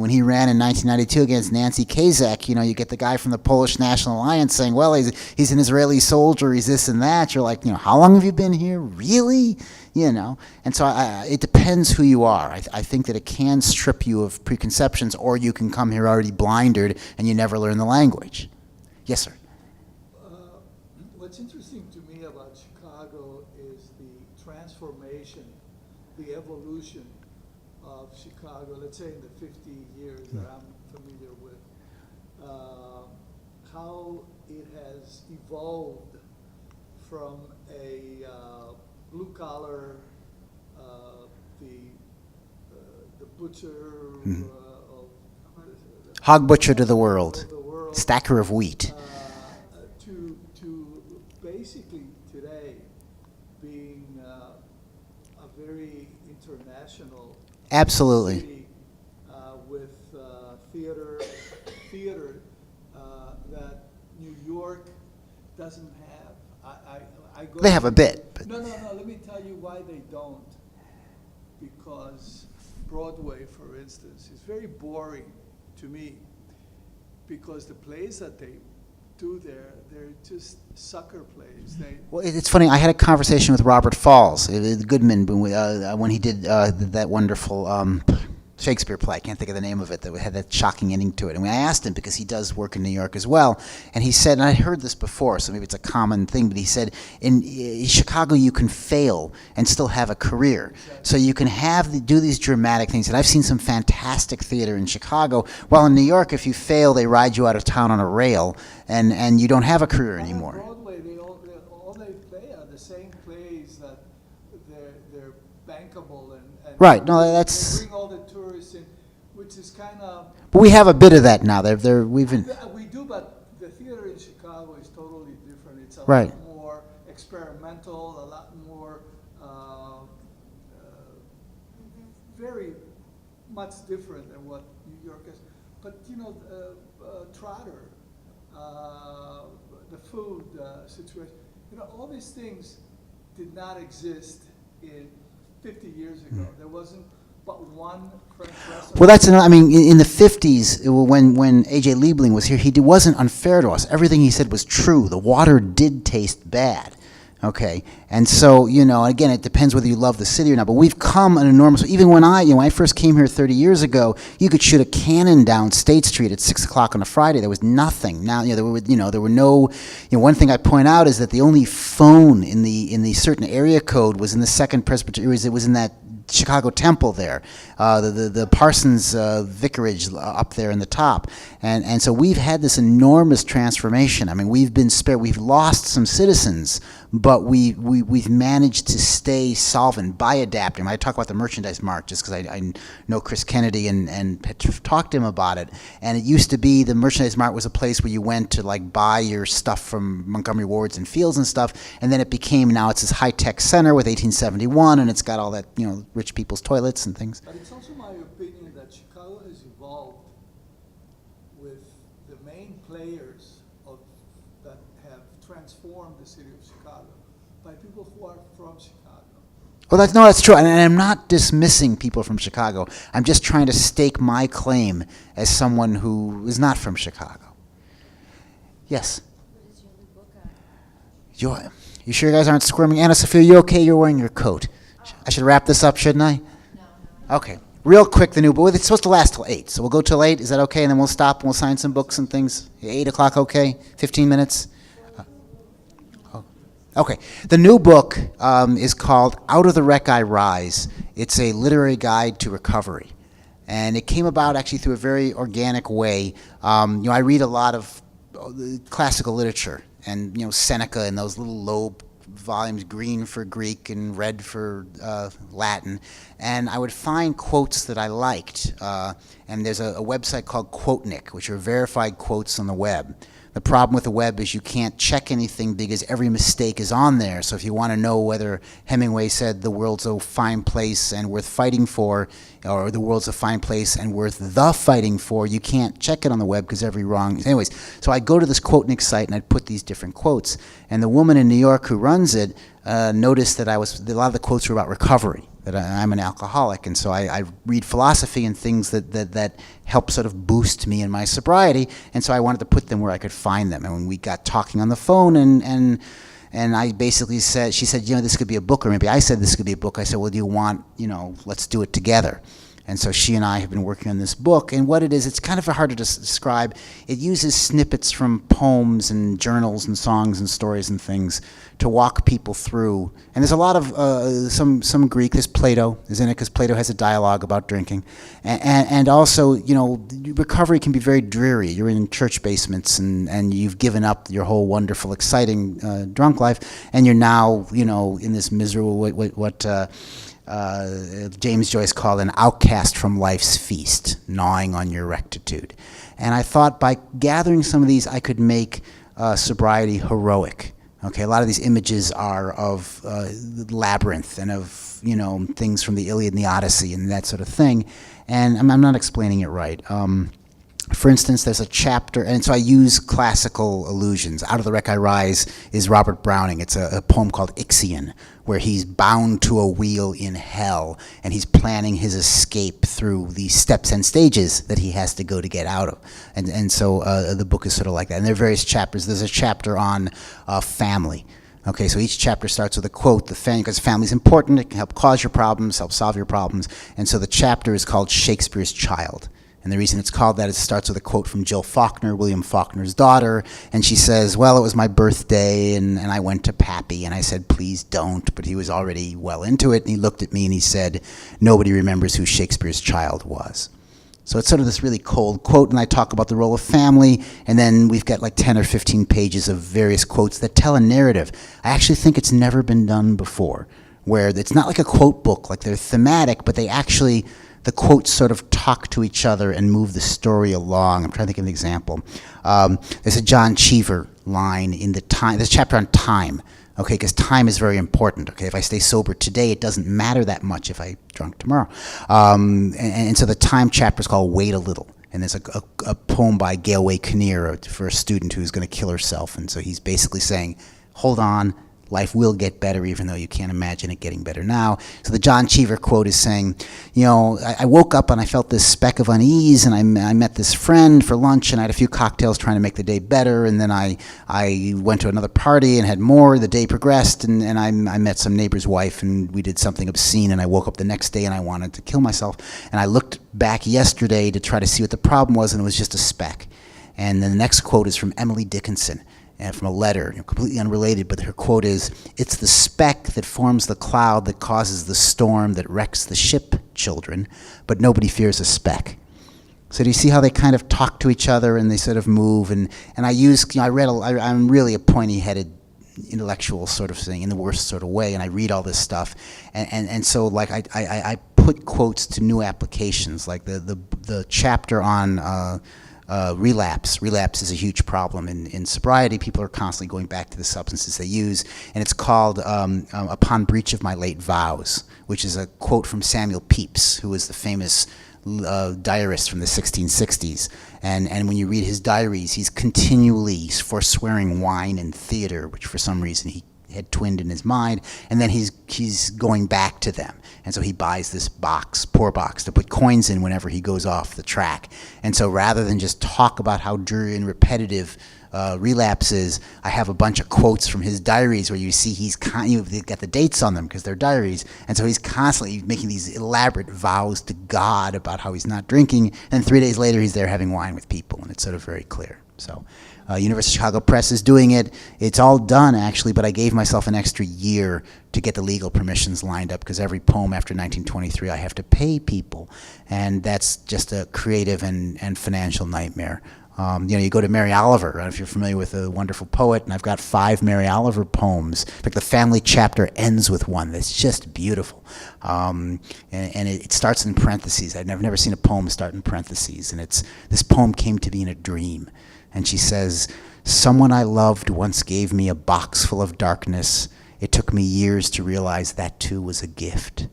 when he ran in 1992 against Nancy Kazak, you get the guy from the Polish National Alliance saying, well, he's an Israeli soldier, he's this and that. You're like, how long have you been here? Really? And so it depends who you are. I think that it can strip you of preconceptions, or you can come here already blinded and you never learn the language. Yes, sir. What's interesting to me about Chicago is the transformation, the evolution of Chicago, let's say in the 50 years that I'm familiar with, how it has evolved from a blue-collar, the butcher of Hog butcher to the world, the world, stacker of wheat. to basically today being a very international Absolutely. city with theater that New York doesn't have. I go They have a bit. But No. Let me tell you why they don't. Because Broadway, for instance, is very boring to me. Because the plays that they do there, they're just sucker plays. Well, it's funny. I had a conversation with Robert Falls, Goodman, when he did that wonderful Shakespeare play. I can't think of the name of it, that had that shocking ending to it. And I asked him, because he does work in New York as well, and he said, and I heard this before, so maybe it's a common thing, but he said, in Chicago you can fail and still have a career. So you can do these dramatic things. And I've seen some fantastic theater in Chicago, while in New York, if you fail, they ride you out of town on a rail, and you don't have a career anymore. Broadway, all they play are the same plays that they're bankable and Right. No, that's. they bring all the tourists in, which is kind of. But we have a bit of that now. We've been. We do, but the theater in Chicago is totally different. It's a Right. lot more experimental, a lot more, very much different than what New York is. But Trotter, the food situation, all these things did not exist in 50 years ago. There wasn't but one French restaurant. Well, that's in the 50s, when A.J. Liebling was here, wasn't unfair to us. Everything he said was true. The water did taste bad. Okay, and so, again, it depends whether you love the city or not, but we've come an enormous, even when when I first came here 30 years ago, you could shoot a cannon down State Street at 6 o'clock on a Friday. There was nothing. Now, there were no, one thing I point out is that the only phone in the certain area code was in the Second Presbyterian, it was in that Chicago Temple there, the Parsons Vicarage up there in the top, and so we've had this enormous transformation. I mean, we've been spared. We've lost some citizens, but we've managed to stay solvent by adapting. I talk about the merchandise mart just because I know Chris Kennedy and talked to him about it. And it used to be the merchandise mart was a place where you went to buy your stuff from Montgomery Wards and Fields and stuff, and then it became, now it's this high-tech center with 1871, and it's got all that, rich people's toilets and things. But it's also my opinion that Chicago has evolved with the main players that have transformed the city of Chicago by people who are from Chicago. Well, that's true, and I'm not dismissing people from Chicago. I'm just trying to stake my claim as someone who is not from Chicago. Yes? What is your new book on? You sure you guys aren't squirming? Anna Sophia, you okay? You're wearing your coat. I should wrap this up, shouldn't I? No. Okay. Real quick, the new book. It's supposed to last till 8, so we'll go till 8. Is that okay? And then we'll stop and we'll sign some books and things. 8 o'clock, okay? 15 minutes? Okay. The new book is called Out of the Wreck I Rise. It's a literary guide to recovery. And it came about actually through a very organic way. I read a lot of classical literature, and Seneca and those little Loeb volumes, green for Greek and red for Latin, and I would find quotes that I liked. And there's a website called Quotenik, which are verified quotes on the web. The problem with the web is you can't check anything because every mistake is on there. So if you want to know whether Hemingway said the world's a fine place and worth fighting for, or the world's a fine place and worth the fighting for, you can't check it on the web because every wrong. Anyways, so I go to this Quotenik site and I'd put these different quotes. And the woman in New York who runs it noticed that a lot of the quotes were about recovery, that I'm an alcoholic, and so I read philosophy and things that help sort of boost me in my sobriety, and so I wanted to put them where I could find them. And when we got talking on the phone, and I basically said, she said, this could be a book, or maybe I said this could be a book. I said, well, do you want, let's do it together. And so she and I have been working on this book, and what it is, it's kind of hard to describe. It uses snippets from poems and journals and songs and stories and things to walk people through. And there's a lot of some Greek. There's Plato is in it because Plato has a dialogue about drinking, and also recovery can be very dreary. You're in church basements and you've given up your whole wonderful, exciting drunk life, and you're now in this miserable what James Joyce called an outcast from life's feast, gnawing on your rectitude. And I thought by gathering some of these, I could make sobriety heroic. Okay, a lot of these images are of labyrinth and of things from the Iliad and the Odyssey and that sort of thing. And I'm not explaining it right. For instance, there's a chapter, and so I use classical allusions. Out of the Wreck I Rise is Robert Browning. It's a poem called Ixion, where he's bound to a wheel in hell, and he's planning his escape through the steps and stages that he has to go to get out of. And so the book is sort of like that. And there are various chapters. There's a chapter on family. Okay, so each chapter starts with a quote, because family's important. It can help cause your problems, help solve your problems. And so the chapter is called Shakespeare's Child. And the reason it's called that is it starts with a quote from Jill Faulkner, William Faulkner's daughter, and she says, well, it was my birthday, and I went to Pappy, and I said, please don't, but he was already well into it, and he looked at me and he said, nobody remembers who Shakespeare's child was. So it's sort of this really cold quote, and I talk about the role of family, and then we've got like 10 or 15 pages of various quotes that tell a narrative. I actually think it's never been done before, where it's not like a quote book, like they're thematic, but they actually, the quotes sort of talk to each other and move the story along. I'm trying to think of an example. There's a John Cheever line in there's a chapter on time, okay, because time is very important, okay? If I stay sober today, it doesn't matter that much if I drunk tomorrow. And so the time chapter is called Wait a Little. And there's a poem by Galway Kinnear for a student who's going to kill herself. And so he's basically saying, hold on, life will get better even though you can't imagine it getting better now. So the John Cheever quote is saying, I woke up and I felt this speck of unease, and I met this friend for lunch, and I had a few cocktails trying to make the day better, and then I went to another party and had more. The day progressed, and I met some neighbor's wife, and we did something obscene, and I woke up the next day and I wanted to kill myself. And I looked back yesterday to try to see what the problem was, and it was just a speck. And then the next quote is from Emily Dickinson, and from a letter, completely unrelated, but her quote is, "It's the speck that forms the cloud that causes the storm that wrecks the ship, children, but nobody fears a speck." So do you see how they kind of talk to each other and they sort of move? And I'm really a pointy-headed intellectual sort of thing in the worst sort of way, and I read all this stuff, and so like I put quotes to new applications, like the chapter on relapse. Relapse is a huge problem in sobriety. People are constantly going back to the substances they use, and it's called "Upon Breach of My Late Vows," which is a quote from Samuel Pepys, who was the famous diarist from the 1660s. And when you read his diaries, he's continually forswearing wine and theater, which for some reason he had twinned in his mind, and then he's going back to them. And so he buys this poor box to put coins in whenever he goes off the track. And so rather than just talk about how dreary and repetitive relapse is, I have a bunch of quotes from his diaries where you see they've got the dates on them because they're diaries, and so he's constantly making these elaborate vows to God about how he's not drinking, and 3 days later he's there having wine with people, and it's sort of very clear. So University of Chicago Press is doing it. It's all done, actually, but I gave myself an extra year to get the legal permissions lined up, because every poem after 1923 I have to pay people, and that's just a creative and financial nightmare. You go to Mary Oliver. I don't know if you're familiar with a wonderful poet, and I've got 5 Mary Oliver poems. In fact, the family chapter ends with one that's just beautiful. And it starts in parentheses. I've never seen a poem start in parentheses. And this poem came to me in a dream. And she says, "Someone I loved once gave me a box full of darkness. It took me years to realize that too was a gift."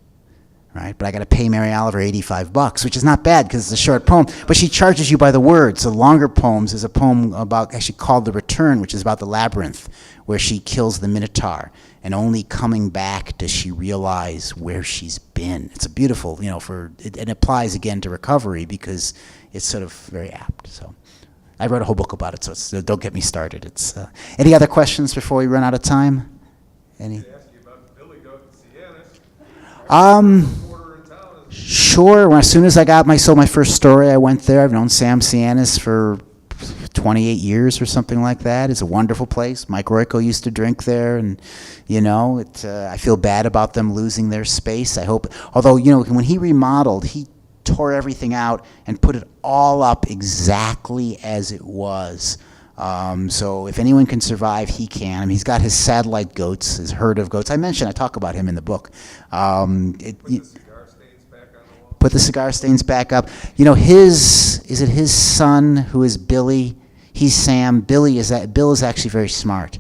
Right? But I got to pay Mary Oliver $85, which is not bad because it's a short poem. But she charges you by the word. So longer poems is a poem actually called "The Return," which is about the labyrinth, where she kills the Minotaur, and only coming back does she realize where she's been. It's a beautiful, it applies again to recovery because it's sort of very apt. So I wrote a whole book about it, so don't get me started. It's any other questions before we run out of time? Any? Sure. As soon as I sold my first story, I went there. I've known Sam Sianis for 28 years or something like that. It's a wonderful place. Mike Royko used to drink there, and I feel bad about them losing their space. I hope, although when he remodeled, he tore everything out and put it all up exactly as it was. So if anyone can survive, he can. I mean, he's got his satellite goats, his herd of goats. I talk about him in the book. Put the cigar stains back up. Is it his son who is Billy? He's Sam. Bill is actually very smart.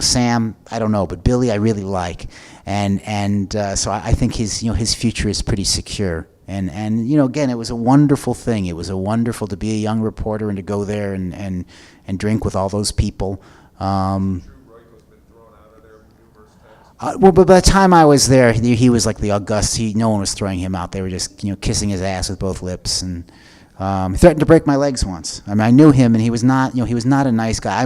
Sam, I don't know, but Billy I really like. And so I think his future is pretty secure. And again, it was a wonderful thing. It was wonderful to be a young reporter and to go there and drink with all those people. Well, but by the time I was there, he was like the august. No one was throwing him out. They were just kissing his ass with both lips, and he threatened to break my legs once. I mean, I knew him, and he was not a nice guy.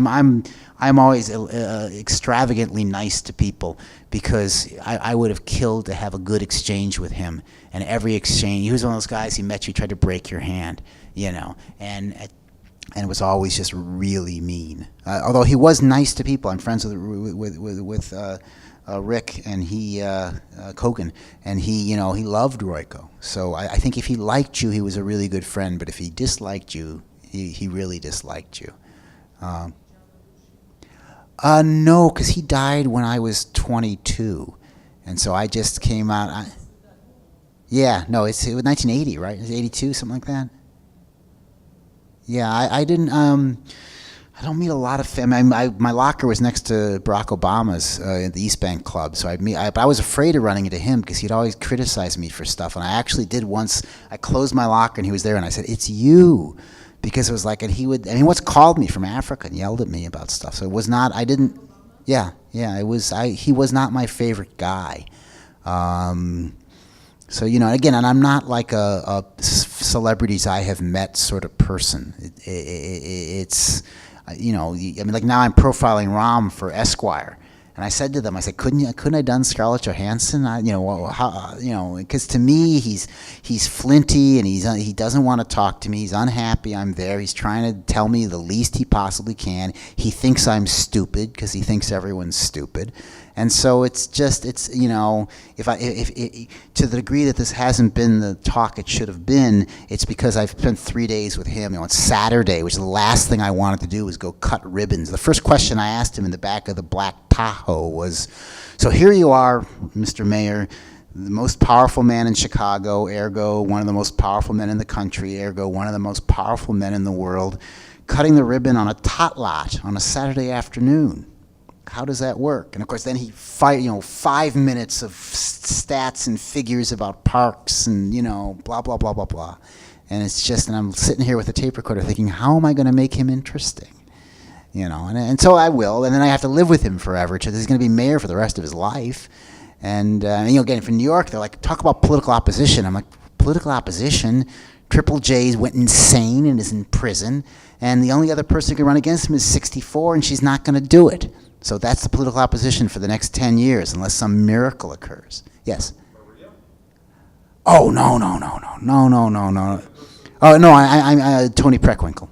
I'm always extravagantly nice to people because I would have killed to have a good exchange with him. And every exchange, he was one of those guys. He met you, tried to break your hand, and it was always just really mean. Although he was nice to people. I'm friends with Rick, and he Kogan, and he loved Royko. So I think if he liked you, he was a really good friend. But if he disliked you, he really disliked you. No, because he died when I was 22, and so I just came out. It was 1980, right? It was 82, something like that. Yeah, I didn't. I don't meet a lot of my locker was next to Barack Obama's at the East Bank Club, so but I was afraid of running into him because he'd always criticize me for stuff, and I actually did once. I closed my locker and he was there, and I said, "It's you," because it was like, and he once called me from Africa and yelled at me about stuff. So it was not. I didn't. Yeah, yeah. He was not my favorite guy. So, again, and I'm not like a celebrities I have met sort of person. It's, like now I'm profiling Rom for Esquire. And I said to them, I said, couldn't I done Scarlett Johansson? Because to me, he's flinty and he doesn't want to talk to me. He's unhappy I'm there. He's trying to tell me the least he possibly can. He thinks I'm stupid because he thinks everyone's stupid. And so if to the degree that this hasn't been the talk it should have been, it's because I've spent 3 days with him. On Saturday, which is the last thing I wanted to do was go cut ribbons. The first question I asked him in the back of the black Tahoe was, so here you are, Mr. Mayor, the most powerful man in Chicago, ergo one of the most powerful men in the country, ergo one of the most powerful men in the world, cutting the ribbon on a tot lot on a Saturday afternoon. How does that work? And of course, then he 5 minutes of stats and figures about parks and blah blah blah blah blah, and and I'm sitting here with a tape recorder thinking, how am I going to make him interesting? And so I will, and then I have to live with him forever. So he's going to be mayor for the rest of his life, and again from New York, they're like, talk about political opposition. I'm like, political opposition? Triple J went insane and is in prison, and the only other person who can run against him is 64, and she's not going to do it. So that's the political opposition for the next 10 years, unless some miracle occurs. Yes? Maria? Oh, no. Oh, no, I'm Toni Preckwinkle,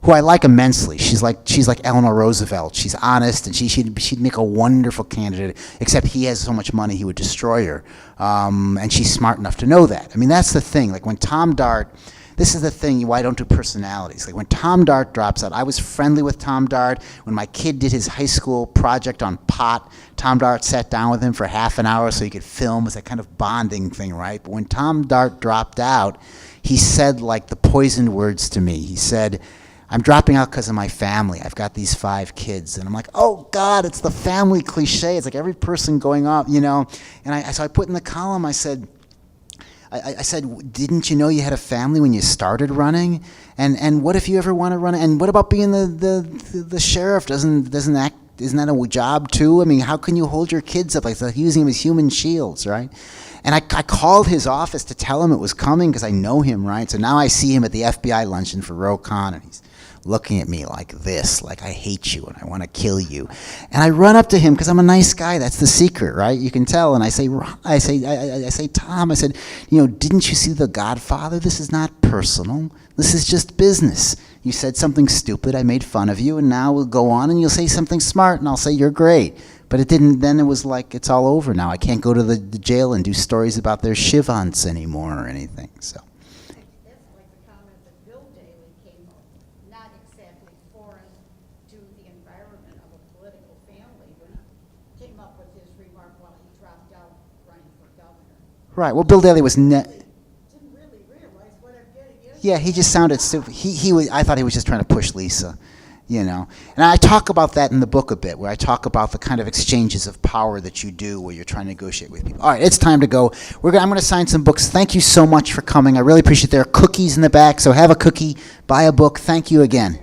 who I like immensely. She's like Eleanor Roosevelt. She's honest, and she'd make a wonderful candidate, except he has so much money he would destroy her. And she's smart enough to know that. I mean, that's the thing. Like when Tom Dart... This is the thing, why I don't do personalities. Like when Tom Dart drops out, I was friendly with Tom Dart. When my kid did his high school project on pot, Tom Dart sat down with him for half an hour so he could film. It was that kind of bonding thing, right? But when Tom Dart dropped out, he said like the poisoned words to me. He said, I'm dropping out because of my family. I've got these 5 kids. And I'm like, oh, God, it's the family cliche. It's like every person going off, And so I put in the column, I said, didn't you know you had a family when you started running? And what if you ever want to run? And what about being the sheriff? Isn't that a job too? I mean, how can you hold your kids up like using them as human shields, right? And I called his office to tell him it was coming because I know him, right? So now I see him at the FBI luncheon for Roe Conn, and he's looking at me like this, like I hate you and I want to kill you. And I run up to him because I'm a nice guy. That's the secret, right? You can tell. And I say, Tom, I said, didn't you see The Godfather? This is not personal. This is just business. You said something stupid. I made fun of you, and now we'll go on and you'll say something smart, and I'll say you're great. But it didn't. Then it was like it's all over now. I can't go to the jail and do stories about their shivants anymore or anything. So. That's like the comment that Bill Daley came up, not exactly foreign to the environment of a political family, when he came up with his remark while he dropped out running for governor. Right. Well, Bill Daley was Didn't really realize what I'm getting into. Yeah, he just sounded stupid. I thought he was just trying to push Lisa, And I talk about that in the book a bit, where I talk about the kind of exchanges of power that you do where you're trying to negotiate with people. All right, it's time to go. I'm going to sign some books. Thank you so much for coming. I really appreciate it. There are cookies in the back, so have a cookie, buy a book. Thank you again.